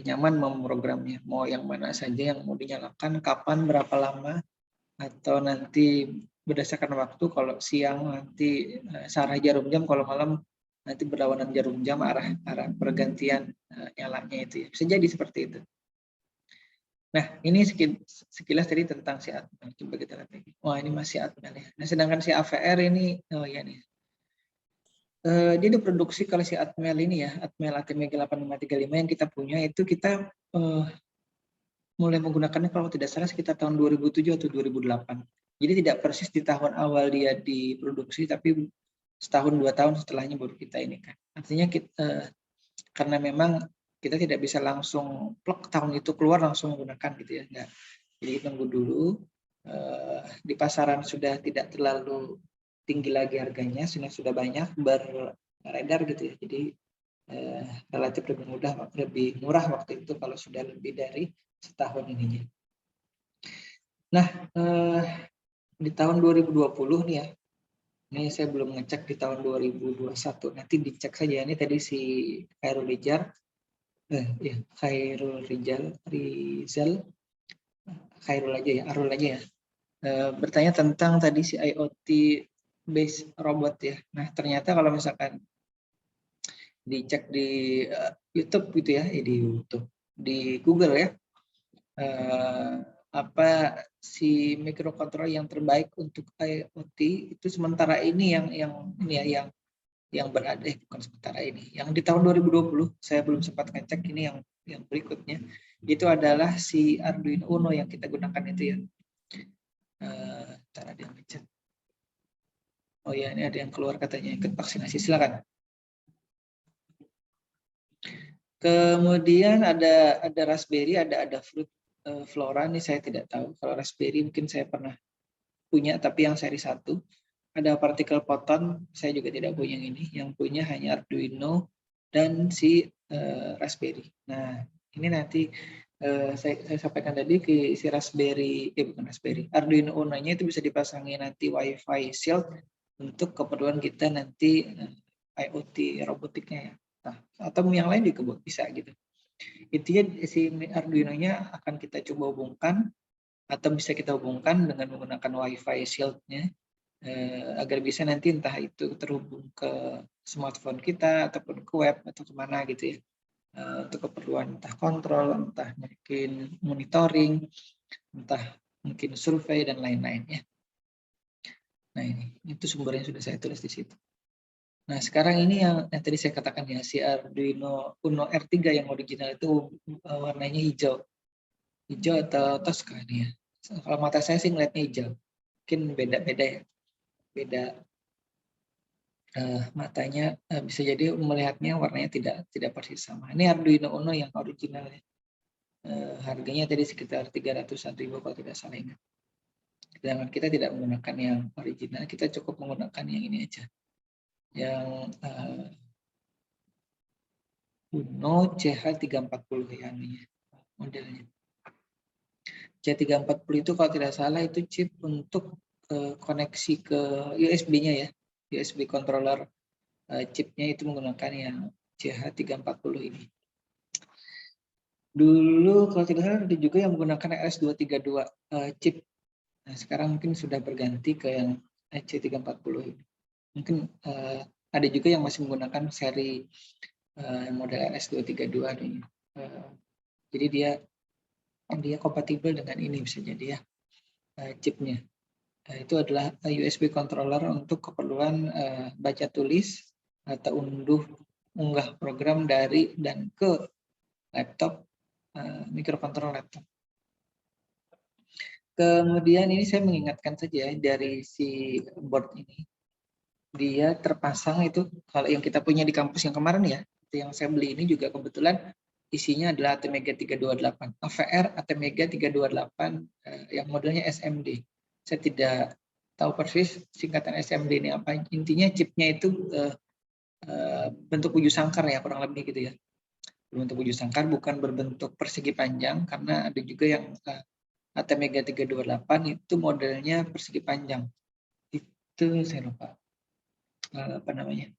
nyaman memprogramnya. Mau yang mana saja yang mau dinyalakan, kapan, berapa lama, atau nanti berdasarkan waktu. Kalau siang nanti searah jarum jam, kalau malam nanti berlawanan jarum jam, arah pergantian nyalanya itu ya. Bisa jadi seperti itu. Nah, ini sekilas tadi tentang si Atmel. Coba kita lihat lagi. Wah, ini masih Atmel ya. Nah, sedangkan si AVR ini, oh ya nih. Dia diproduksi kalau si Atmel ini ya, Atmel ATmega 8535 yang kita punya itu kita mulai menggunakannya kalau tidak salah sekitar tahun 2007 atau 2008. Jadi tidak persis di tahun awal dia diproduksi, tapi setahun 2 tahun setelahnya baru kita ini kan. Artinya kita, karena memang kita tidak bisa langsung plek tahun itu keluar langsung menggunakan gitu ya. Enggak. Jadi tunggu dulu, di pasaran sudah tidak terlalu tinggi lagi harganya, sudah banyak beredar gitu ya. Jadi relatif lebih murah waktu itu kalau sudah lebih dari setahun ininya. Nah, di tahun 2020 nih ya, ini saya belum ngecek di tahun 2021, nanti dicek saja. Ini tadi si Khairul Rizal, Khairul aja ya, Arul aja ya, bertanya tentang tadi si IoT based robot ya. Nah ternyata kalau misalkan dicek di YouTube gitu ya, di Google ya, apa si microcontroller yang terbaik untuk IoT itu sementara ini yang berada bukan sementara ini, yang di tahun 2020 saya belum sempat ngecek, ini yang berikutnya itu adalah si Arduino Uno yang kita gunakan itu ya. Cara dia ngecek. Oh ya, ini ada yang keluar katanya ikut vaksinasi, silakan. Kemudian ada Raspberry, ada Fruit Flora, ini saya tidak tahu. Kalau Raspberry mungkin saya pernah punya, tapi yang seri 1. Ada partikel Photon, saya juga tidak punya yang ini. Yang punya hanya Arduino dan si Raspberry. Nah, ini nanti saya sampaikan tadi ke si Raspberry, bukan Raspberry, Arduino Uno-nya itu bisa dipasangi nanti Wi-Fi Shield untuk keperluan kita nanti IoT robotiknya ya. Nah, atau yang lain juga bisa gitu. Intinya si Arduino-nya akan kita coba hubungkan atau bisa kita hubungkan dengan menggunakan Wi-Fi Shield-nya agar bisa nanti entah itu terhubung ke smartphone kita ataupun ke web atau kemana gitu ya, untuk keperluan entah kontrol, entah mungkin monitoring, entah mungkin survei dan lain-lain ya. Nah ini itu sumbernya sudah saya tulis di situ. Nah sekarang ini yang tadi saya katakan ya, si Arduino Uno R3 yang original itu warnanya hijau atau Tosca nih ya. Kalau mata saya sih ngeliatnya hijau, mungkin beda-beda ya, beda matanya, bisa jadi melihatnya warnanya tidak persis sama. Ini Arduino Uno yang original ya. Harganya tadi sekitar 300.000 kalau tidak salah ingat. Sedangkan kita tidak menggunakan yang original, kita cukup menggunakan yang ini aja. Yang Uno CH340 ya modelnya. CH340 itu kalau tidak salah itu chip untuk koneksi ke USB-nya ya. USB controller chipnya itu menggunakan yang CH340 ini. Dulu kalau tidak salah ada juga yang menggunakan RS232 chip. Nah, sekarang mungkin sudah berganti ke yang C340 ini. Mungkin ada juga yang masih menggunakan seri model RS232 ini. Jadi dia kompatibel dengan ini bisa jadi ya chipnya. Itu adalah USB controller untuk keperluan baca tulis atau unggah program dari dan ke laptop, mikrokontroler laptop. Kemudian ini saya mengingatkan saja dari si board ini, dia terpasang itu kalau yang kita punya di kampus yang kemarin ya, itu yang saya beli ini juga kebetulan isinya adalah ATmega 328, AVR ATmega 328 yang modelnya SMD. Saya tidak tahu persis singkatan SMD ini apa, intinya chipnya itu bentuk wujud sangkar ya, kurang lebih gitu ya. Bentuk wujud sangkar, bukan berbentuk persegi panjang, karena ada juga yang ATmega 328 itu modelnya persegi panjang. Itu saya lupa apa namanya,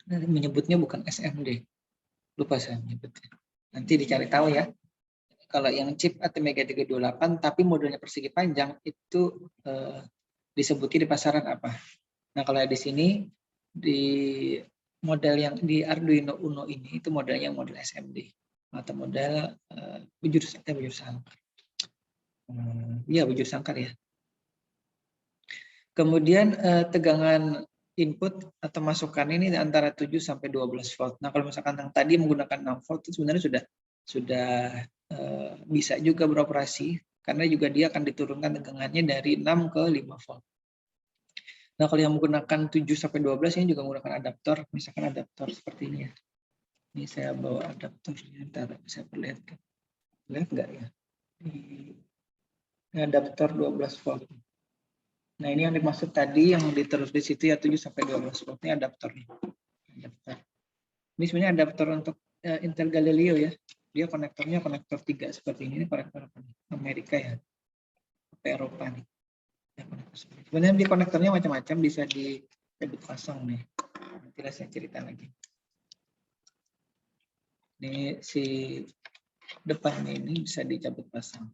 menyebutnya bukan SMD, lupa saya menyebutnya. Nanti dicari tahu ya. Kalau yang chip ATmega 328 tapi modelnya persegi panjang itu disebutnya di pasaran apa. Nah kalau di sini di model yang di Arduino Uno ini itu modelnya model SMD atau model bujur sangkar. Iya, bujur sangkar ya. Kemudian tegangan input atau masukan ini antara 7 sampai 12 volt. Nah, kalau misalkan yang tadi menggunakan 6 volt itu sebenarnya sudah bisa juga beroperasi karena juga dia akan diturunkan tegangannya dari 6 ke 5 volt. Nah, kalau yang menggunakan 7 sampai 12 ini juga menggunakan adaptor, misalkan adaptor seperti ini ya. Ini saya bawa adaptornya, ntar saya perlihatkan. Lihat enggak ya? Ini adaptor 12 volt. Nah, ini yang dimaksud tadi yang diterus di situ ya 7 sampai 12 volt. Ini adaptornya. Adaptor. Ini sebenarnya adaptor untuk Intel Galileo ya. Dia konektornya konektor 3 seperti ini konektor Amerika ya. Atau Eropa nih. Ya, sebenarnya di konektornya macam-macam, bisa dipasang nih. Nanti saya cerita lagi. Ini si depannya ini bisa dicabut pasang.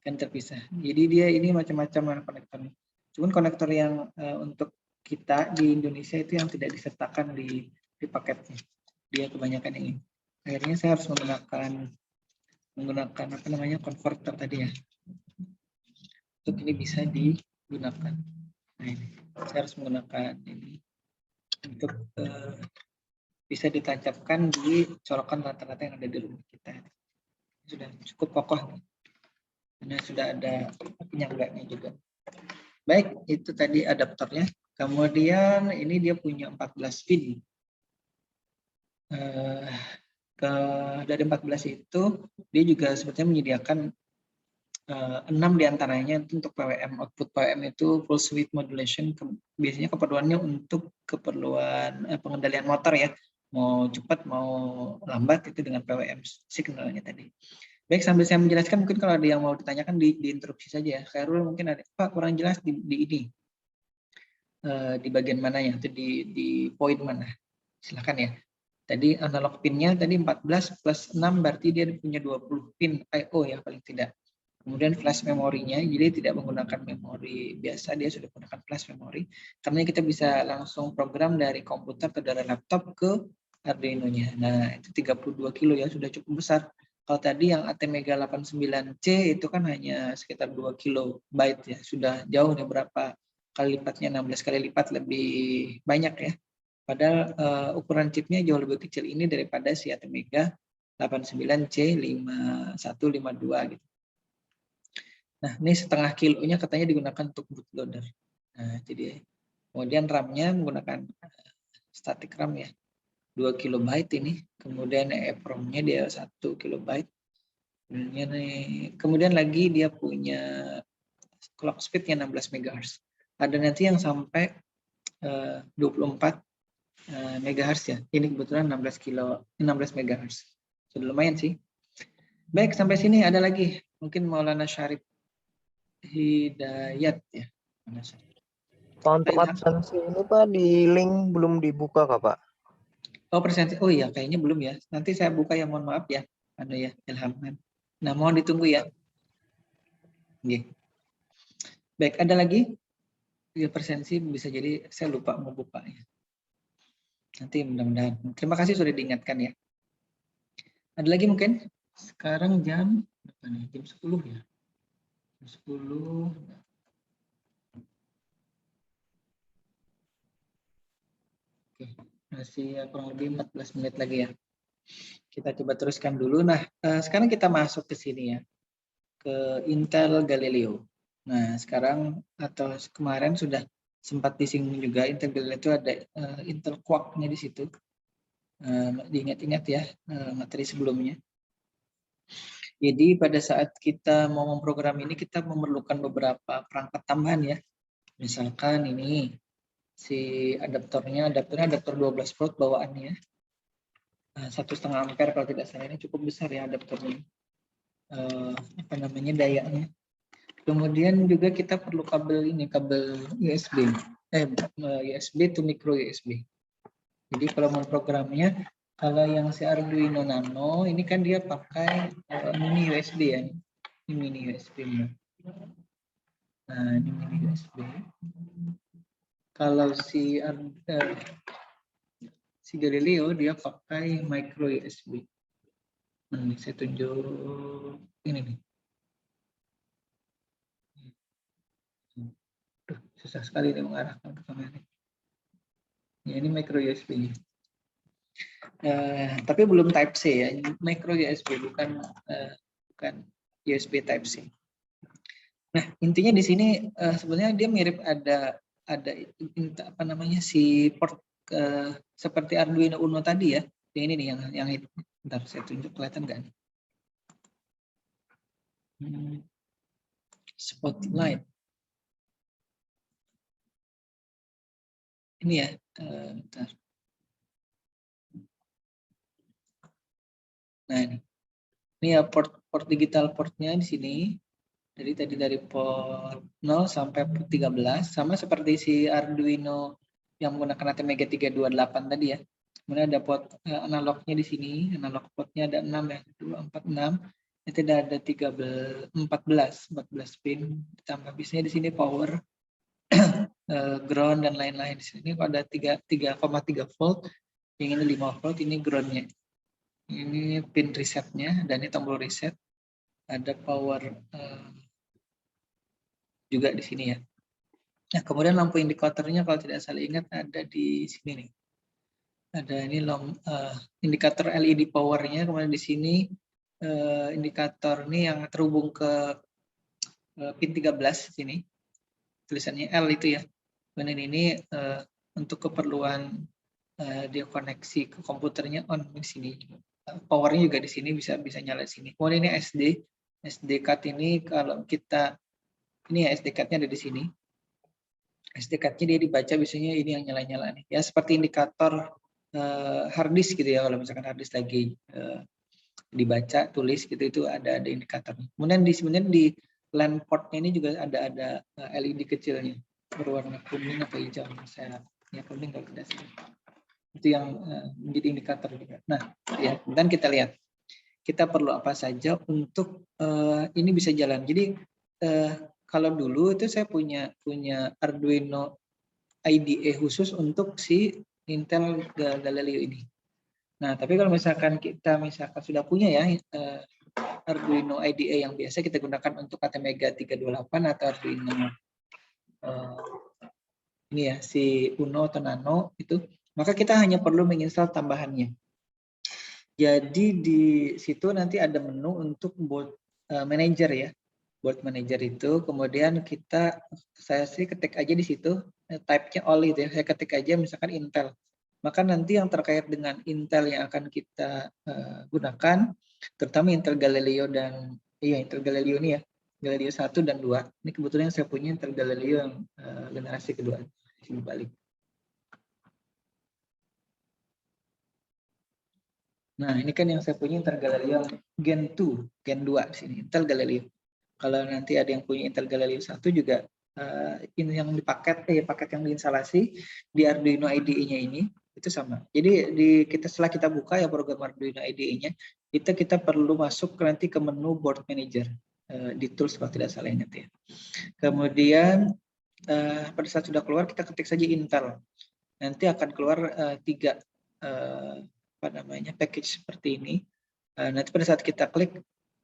Kan terpisah. Jadi dia ini macam-macam konektornya. Cuman konektor yang untuk kita di Indonesia itu yang tidak disertakan di paketnya. Dia kebanyakan yang ini. Akhirnya saya harus menggunakan apa namanya converter tadi ya. Untuk ini bisa digunakan. Nah ini saya harus menggunakan ini untuk bisa ditancapkan di colokan rata-rata yang ada di rumah kita. Sudah cukup kokoh nih. Karena sudah ada penyangganya juga. Baik, itu tadi adaptornya. Kemudian ini dia punya 14 pin. Dari 14 itu dia juga sebetulnya menyediakan 6 diantaranya itu untuk PWM. Output PWM itu full switch modulation, biasanya keperluannya untuk keperluan pengendalian motor ya, mau cepat mau lambat itu dengan PWM signalnya tadi. Baik, sambil saya menjelaskan mungkin kalau ada yang mau ditanyakan diinterupsi saja ya. Khairul mungkin ada, Pak kurang jelas di ini di bagian mana ya, itu di poin mana, silakan ya. Tadi analog pinnya tadi 14 plus 6 berarti dia punya 20 pin I/O ya paling tidak. Kemudian flash memorinya, jadi tidak menggunakan memori biasa, dia sudah menggunakan flash memori. Karena kita bisa langsung program dari komputer atau dari laptop ke Arduino-nya. Nah, itu 32 kilo ya, sudah cukup besar. Kalau tadi yang ATmega 89C itu kan hanya sekitar 2 kilobyte ya, sudah jauh nih berapa kali lipatnya, 16 kali lipat lebih banyak ya. Padahal ukuran chipnya jauh lebih kecil ini daripada si ATmega 89C5152 gitu. Nah, ini setengah kilonya katanya digunakan untuk bootloader. Nah, jadi kemudian RAM-nya menggunakan static RAM ya, 2 kilobyte ini. Kemudian EEPROM-nya dia 1 kilobyte. Kemudian lagi dia punya clock speed-nya 16 MHz. Ada nanti yang sampai 24 MHz ya. Ini kebetulan 16 MHz. Sudah lumayan sih. Baik, sampai sini ada lagi. Mungkin Maulana Syarif Hidayat ya. Pak, untuk absensi ini Pak di link belum dibuka Kak Pak? Oh presentasi, oh iya kayaknya belum ya. Nanti saya buka ya, mohon maaf ya. Ya Ilham. Nah mohon ditunggu ya. Oke. Baik, ada lagi? Ya presensi bisa jadi saya lupa mau buka ya. Nanti mudah-mudahan. Terima kasih sudah diingatkan ya. Ada lagi mungkin? Sekarang jam 10 ya. Jam 10. Oke, masih kurang lebih 14 menit lagi ya. Kita coba teruskan dulu. Nah, sekarang kita masuk ke sini ya. Ke Intel Galileo. Nah, sekarang atau kemarin sudah sempat disinggung juga Intel Galileo itu ada Intel Quark-nya di situ. Diingat-ingat ya materi sebelumnya. Jadi pada saat kita mau memprogram ini kita memerlukan beberapa perangkat tambahan ya. Misalkan ini si adaptornya adaptor 12 volt bawaannya. 1,5 ampere kalau tidak salah, ini cukup besar ya adaptornya. Dayanya. Kemudian juga kita perlu kabel ini, kabel USB. USB to micro USB. Jadi kalau mau programnya, kalau yang si Arduino Nano ini kan dia pakai mini USB ya. Ini mini USB. Nah, ini mini USB. Kalau si Galileo dia pakai micro USB. Nah, saya tunjuk ini nih. Susah sekali nih mengarahkan ke kamera. Ya, ini micro USB. Tapi belum Type C ya, micro USB bukan USB Type C. Nah intinya di sini sebenarnya dia mirip ada si port seperti Arduino Uno tadi ya. Yang ini nih yang itu. Bentar saya tunjuk, kelihatan nggak nih? Spotlight. Ini ya, bentar. Nah ini ya port digital portnya di sini. Jadi tadi dari port 0 sampai port 13 sama seperti si Arduino yang menggunakan ATmega 328 tadi ya. Kemudian ada port analognya di sini, analog portnya ada 6 ya, 2, 4, 6. Itu ada 14 pin. Ditambah biasanya di sini power, ground dan lain-lain. Di sini ada 3,3 volt, yang ini 5 volt, ini groundnya. Ini pin resetnya dan ini tombol reset. Ada power juga di sini ya. Nah, kemudian lampu indikatornya kalau tidak salah ingat ada di sini nih. Ada ini indikator LED powernya, kemudian di sini indikator ini yang terhubung ke pin 13 sini. tulisannya L itu ya. Kemudian ini untuk keperluan dia koneksi ke komputernya on di sini. Powernya juga di sini bisa nyala di sini. Kemudian ini SD card ini kalau kita ini ya SD card-nya ada di sini. SD card-nya dia dibaca biasanya ini yang nyala-nyala nih. Ya seperti indikator hard disk gitu ya, kalau misalkan hard disk lagi dibaca, tulis gitu itu ada indikatornya. Kemudian sebenarnya di LAN port-nya ini juga ada LED kecilnya berwarna kuning atau hijau. Saya ya kuning kalau tidak salah. Itu yang menjadi indikator juga. Nah, ya, kemudian kita lihat kita perlu apa saja untuk ini bisa jalan. Jadi kalau dulu itu saya punya Arduino IDE khusus untuk si Intel Galileo ini. Nah, tapi kalau misalkan kita sudah punya ya Arduino IDE yang biasa kita gunakan untuk ATmega 328 atau Arduino ini ya si Uno atau Nano itu, maka kita hanya perlu menginstal tambahannya. Jadi di situ nanti ada menu untuk board manager ya. Board manager itu kemudian saya sih ketik aja di situ type-nya all itu ya. Saya ketik aja misalkan Intel. Maka nanti yang terkait dengan Intel yang akan kita gunakan, terutama Intel Galileo dan Intel Galileo ini ya, Galileo 1 dan 2. Ini kebetulan saya punya Intel Galileo yang generasi kedua. Sini balik. Nah, ini kan yang saya punya Intel Galileo Gen 2 di sini, Intel Galileo. Kalau nanti ada yang punya Intel Galileo 1 juga ini yang paket yang diinstalasi di Arduino IDE-nya ini itu sama. Jadi setelah kita buka ya program Arduino IDE-nya, kita perlu masuk nanti ke menu Board Manager di tools kalau tidak salah ingat ya. Kemudian pada saat sudah keluar kita ketik saja Intel. Nanti akan keluar 3 package seperti ini. Nanti pada saat kita klik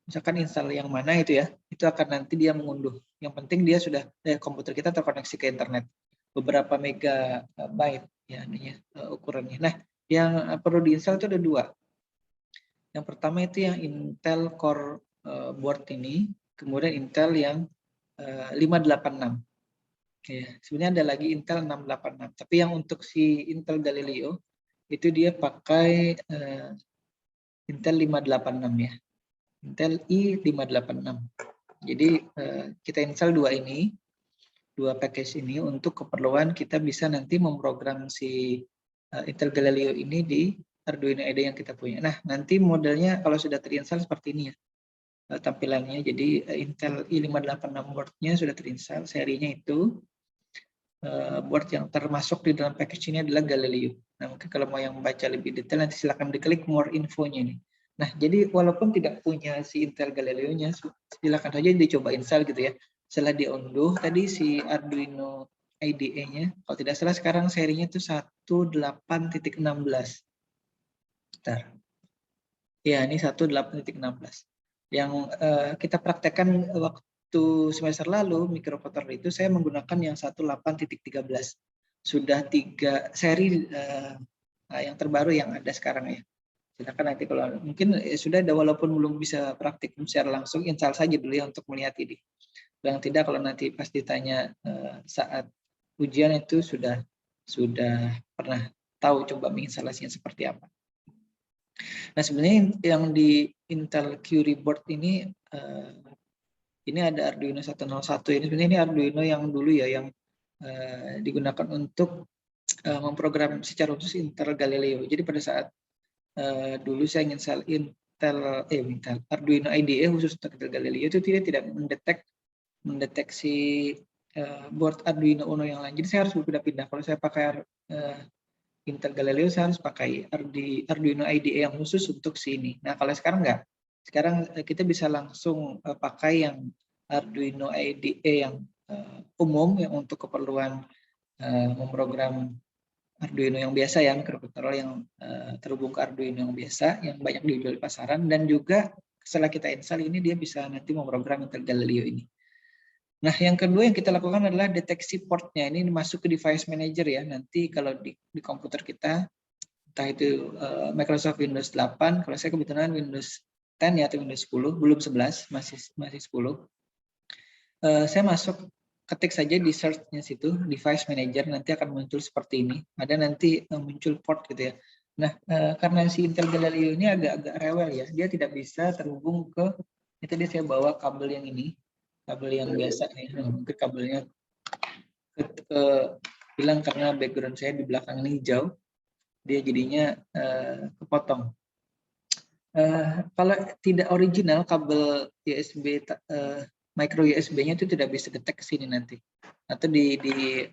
misalkan install yang mana itu ya, itu akan nanti dia mengunduh. Yang penting dia sudah komputer kita terkoneksi ke internet beberapa megabyte ya ukurannya. Nah, yang perlu diinstal itu ada 2. Yang pertama itu yang Intel Core board ini, kemudian Intel yang 586. Ya, sebenarnya ada lagi Intel 686. Tapi yang untuk si Intel Galileo itu dia pakai Intel 586 ya. Intel i586. Jadi kita install 2 package ini untuk keperluan kita bisa nanti memprogram si Intel Galileo ini di Arduino IDE yang kita punya. Nah, nanti modelnya kalau sudah terinstall seperti ini ya tampilannya. Jadi Intel i586 board-nya sudah terinstall, serinya itu. Board yang termasuk di dalam package ini adalah Galileo. Nah, mungkin kalau mau yang membaca lebih detail nanti silakan diklik more infonya nih. Nah, jadi walaupun tidak punya si Intel Galileo-nya, silakan saja dicoba install gitu ya. Setelah diunduh tadi si Arduino IDE-nya, kalau tidak salah sekarang serinya itu 18.16. Bentar. Ya, ini 18.16. Yang kita praktekkan waktu semester lalu mikrocontroller itu saya menggunakan yang 18.13. Sudah 3 seri yang terbaru yang ada sekarang ya. Silakan nanti kalau mungkin sudah ada walaupun belum bisa praktikum secara langsung, install saja dulu ya untuk melihat ini. Yang tidak kalau nanti pas ditanya saat ujian itu sudah pernah tahu coba menginstalasinya seperti apa. Nah, sebenarnya yang di Intel Curie board ini ada Arduino 101 ini. Sebenarnya ini Arduino yang dulu ya yang digunakan untuk memprogram secara khusus Intel Galileo. Jadi pada saat dulu saya install Arduino IDE khusus untuk Intel Galileo itu tidak mendeteksi board Arduino Uno yang lain. Jadi saya harus berpindah-pindah. Kalau saya pakai Intel Galileo saya harus pakai Arduino IDE yang khusus untuk sini. Nah, kalau sekarang enggak. Sekarang kita bisa langsung pakai yang Arduino IDE yang umum yang untuk keperluan memprogram Arduino yang biasa ya, mikrocontroller yang terhubung ke Arduino yang biasa yang banyak dijual di pasaran, dan juga setelah kita install ini dia bisa nanti memprogram Intel Galileo ini. Nah, yang kedua yang kita lakukan adalah deteksi portnya. Ini masuk ke device manager ya. Nanti kalau di komputer kita entah itu Microsoft Windows 8, kalau saya kebetulan Windows 10 ya atau Windows 10, belum 11, masih 10. Saya masuk ketik saja di search-nya situ, device manager, nanti akan muncul seperti ini. Ada nanti muncul port gitu ya. Nah, karena si Intel Galileo ini agak-agak rewel ya, dia tidak bisa terhubung ke, itu dia saya bawa kabel yang ini, kabel yang biasa nih, mungkin kabelnya hilang karena background saya di belakang ini jauh, dia jadinya kepotong. Kalau tidak original kabel USB micro USB-nya itu tidak bisa detect ke sini nanti, atau di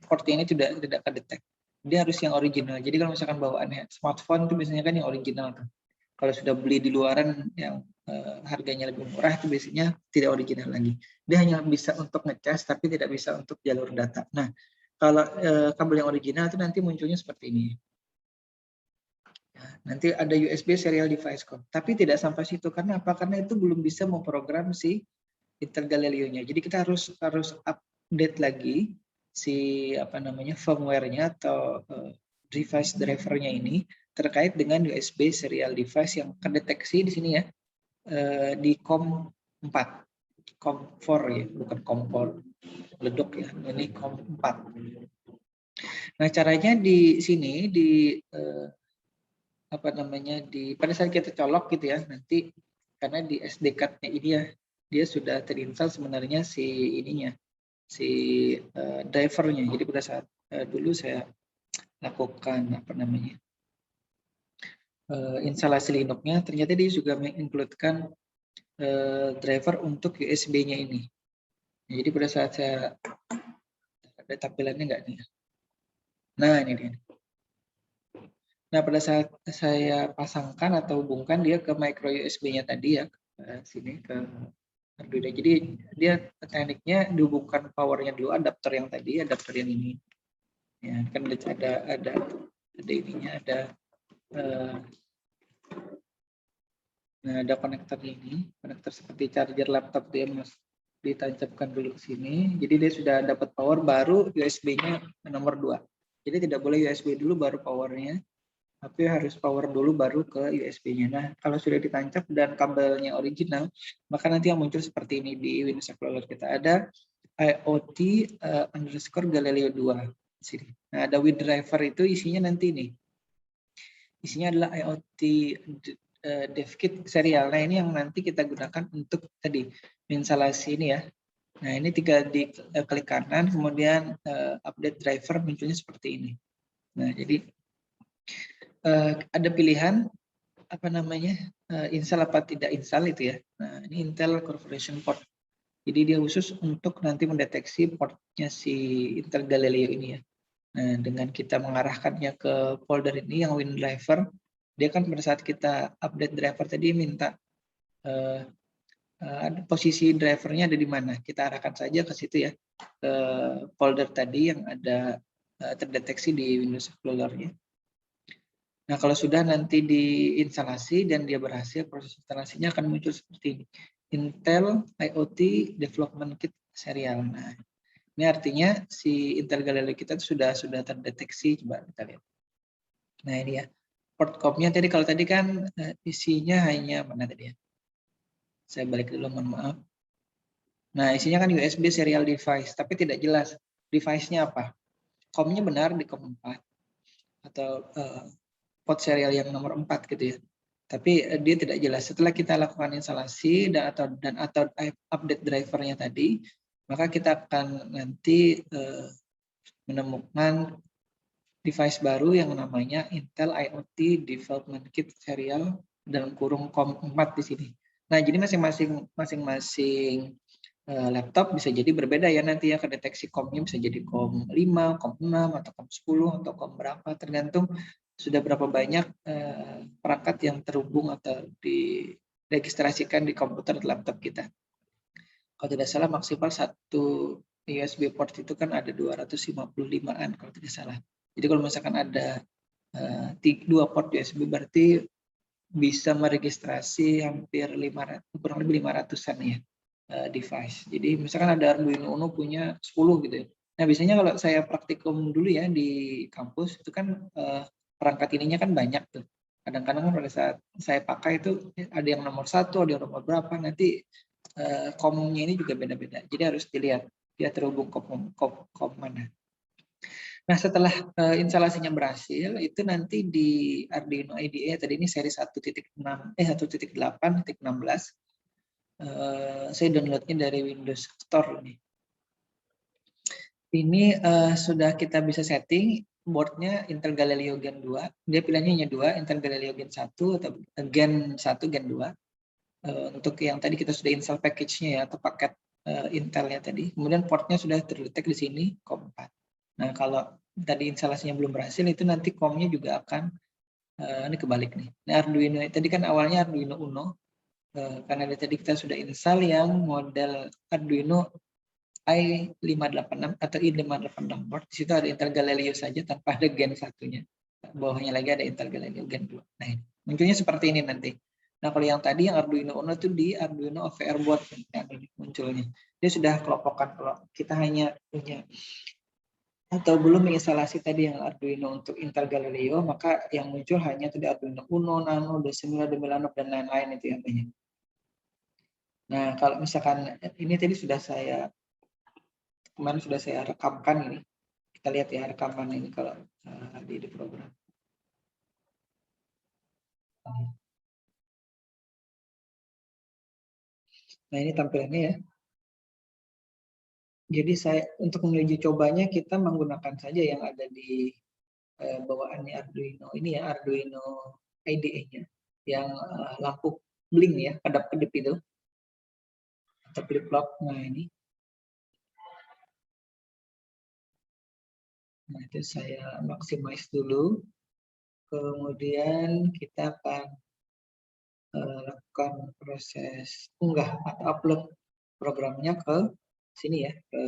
port ini tidak kedetek. Dia harus yang original. Jadi kalau misalkan bawaan smartphone itu biasanya kan yang original kan. Kalau sudah beli di luaran yang harganya lebih murah itu biasanya tidak original lagi. Dia hanya bisa untuk ngecas tapi tidak bisa untuk jalur data. Nah, kalau kabel yang original itu nanti munculnya seperti ini. Nanti ada USB serial device code, tapi tidak sampai situ. Karena apa? Karena itu belum bisa memprogram si Intel Galileo-nya. Jadi kita harus update lagi si firmware-nya atau device driver-nya ini terkait dengan USB serial device yang terdeteksi di sini ya, di COM4, COM4 ya, bukan COM4 ledok ya, ini COM4. Nah, caranya di sini pada saat kita colok gitu ya, nanti karena di SD card-nya ini ya, dia sudah terinstall sebenarnya si ininya, si drivernya. Jadi pada saat dulu saya lakukan instalasi Linux-nya, ternyata dia juga mengincludekan driver untuk USB-nya ini. Jadi pada saat saya, ada tampilannya nggak nih? Nah, ini dia. Nah, pada saat saya pasangkan atau hubungkan dia ke micro USB-nya tadi ya, ke sini ke Arduino. Jadi dia tekniknya dihubungkan powernya dulu, adapter yang tadi, adapter yang ini. Ya, kan ada ininya, ada konektor ini, konektor seperti charger laptop dia ditancapkan dulu ke sini. Jadi dia sudah dapat power, baru USB-nya nomor 2. Jadi tidak boleh USB dulu baru powernya, tapi harus power dulu baru ke USB-nya. Nah, kalau sudah ditancap dan kabelnya original, maka nanti yang muncul seperti ini di Windows Explorer kita. Ada IoT _Galileo 2 di sini. Nah, ada WinDriver itu isinya nanti ini. Isinya adalah IoT DevKit serial. Nah, ini yang nanti kita gunakan untuk tadi instalasi ini ya. Nah, ini tinggal diklik kanan, kemudian update driver munculnya seperti ini. Nah, jadi ada pilihan install apa tidak install itu ya. Nah, ini Intel Corporation Port. Jadi dia khusus untuk nanti mendeteksi portnya si Intel Galileo ini ya. Nah, dengan kita mengarahkannya ke folder ini yang WinDriver, dia kan pada saat kita update driver tadi minta posisi drivernya ada di mana. Kita arahkan saja ke situ ya, ke folder tadi yang ada terdeteksi di Windows Explorer-nya. Nah, kalau sudah nanti diinstalasi dan dia berhasil, proses instalasinya akan muncul seperti ini. Intel IoT Development Kit Serial. Nah, ini artinya si Intel Galileo kita sudah terdeteksi. Coba kita lihat. Nah, ini ya. Port COM-nya tadi, kalau tadi kan isinya hanya mana tadi ya? Saya balik dulu, mohon maaf. Nah, isinya kan USB serial device, tapi tidak jelas device-nya apa. COM-nya benar di COM 4 atau port serial yang nomor 4 gitu ya. Tapi dia tidak jelas. Setelah kita lakukan instalasi dan atau update drivernya tadi, maka kita akan nanti menemukan device baru yang namanya Intel IoT Development Kit Serial dalam kurung COM4 di sini. Nah, jadi masing-masing laptop bisa jadi berbeda ya nanti ya, kedeteksi COM-nya bisa jadi COM 5, COM 6, atau COM 10, atau COM berapa, tergantung sudah berapa banyak perangkat yang terhubung atau diregistrasikan di komputer atau laptop kita. Kalau tidak salah maksimal satu USB port itu kan ada 255-an kalau tidak salah. Jadi kalau misalkan ada 2 port USB berarti bisa meregistrasi hampir 500, kurang lebih 500-an ya device. Jadi misalkan ada Arduino Uno punya 10 gitu ya. Nah, biasanya kalau saya praktikum dulu ya di kampus itu kan perangkat ininya kan banyak tuh. Kadang-kadang pada saat saya pakai itu ada yang nomor 1, ada yang nomor berapa, nanti COM-nya ini juga beda-beda. Jadi harus dilihat dia terhubung ke mana. Nah, setelah instalasinya berhasil, itu nanti di Arduino IDE tadi ini seri 1.8.16, saya downloadnya dari Windows Store ini. Ini sudah kita bisa setting boardnya Intel Galileo Gen 2. Dia pilihannya hanya 2, Intel Galileo Gen 1 atau Gen 1, Gen 2. Untuk yang tadi kita sudah install package-nya ya, atau paket Intelnya tadi. Kemudian portnya sudah terdetek di sini, COM4. Nah, kalau tadi instalasinya belum berhasil, itu nanti COM-nya juga akan, ini kebalik nih. Nah, Arduino, tadi kan awalnya Arduino Uno, karena tadi kita sudah install yang model Arduino i586 atau i586 board. Di situ ada Intel Galileo saja tanpa ada Gen 1-nya. Bawahnya lagi ada Intel Galileo Gen 2. Nah, ini munculnya seperti ini nanti. Nah, kalau yang tadi yang Arduino Uno itu di Arduino OVR board yang ini munculnya. Dia sudah kelopokkan. Kalau kita hanya punya atau belum menginstalasi tadi yang Arduino untuk Intel Galileo, maka yang muncul hanya tadi Arduino Uno, Nano, Decimila, Milano, dan lain-lain itu yang banyak. Nah, kalau misalkan ini tadi sudah saya kemarin sudah saya rekamkan ini. Kita lihat ya rekaman ini kalau di program. Nah, ini tampilannya ya. Jadi saya untuk menuju cobanya kita menggunakan saja yang ada di bawaannya Arduino ini ya, Arduino IDE-nya yang lampu bling ya, kedap-kedip itu. Atau flip-flop. Nah, ini. Nah, itu saya maximize dulu. Kemudian kita akan lakukan proses unggah atau upload programnya ke sini ya, ke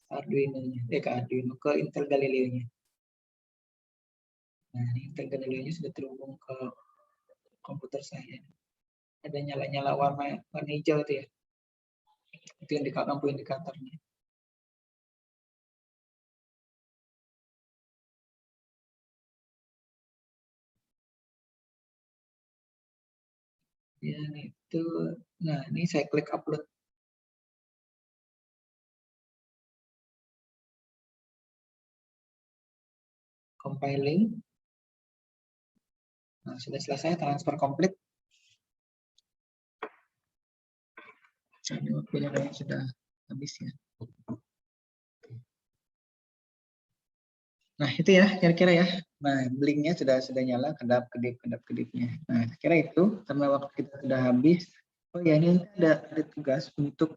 Arduino-nya, ke Arduino, ke Intel Galileo-nya. Nah, Intel Galileo-nya sudah terhubung ke komputer saya. Ada nyala-nyala warna hijau itu ya. Itu lampu indikatornya. Ya, itu. Nah, ini saya klik upload. Compiling. Nah, sudah selesai transfer komplit. Ini waktunya sudah habis ya. Nah, itu ya kira-kira ya. Nah, blinknya sudah nyala, kedap-kedipnya. Nah, kira itu karena waktu kita sudah habis. Oh ya, ini ada tugas untuk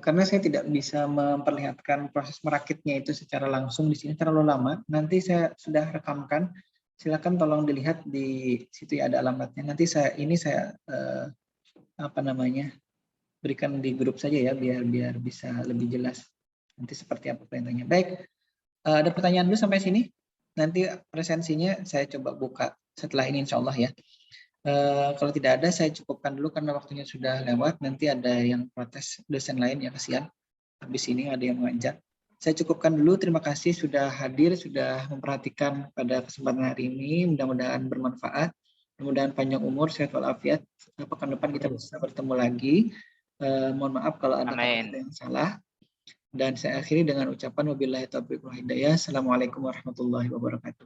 karena saya tidak bisa memperlihatkan proses merakitnya itu secara langsung di sini terlalu lama. Nanti saya sudah rekamkan. Silakan tolong dilihat di situ ya, ada alamatnya. Nanti saya berikan di grup saja ya biar bisa lebih jelas nanti seperti apa perintahnya. Baik. Ada pertanyaan dulu sampai sini? Nanti presensinya saya coba buka setelah ini insya Allah ya. Kalau tidak ada saya cukupkan dulu karena waktunya sudah lewat. Nanti ada yang protes dosen lain ya, kasihan. Habis ini ada yang mengajar. Saya cukupkan dulu. Terima kasih sudah hadir, sudah memperhatikan pada kesempatan hari ini. Mudah-mudahan bermanfaat. Mudah-mudahan panjang umur, sehat walafiat. Pekan depan kita bisa bertemu lagi. Mohon maaf kalau ada kata-kata yang salah. Dan saya akhiri dengan ucapan wabillahi taufiq wal hidayah. Assalamualaikum warahmatullahi wabarakatuh.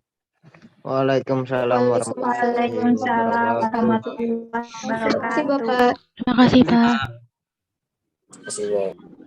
Waalaikumsalam warahmatullahi wabarakatuh. Terima kasih Bapak. Terima kasih, Pak. Terima kasih, Pak.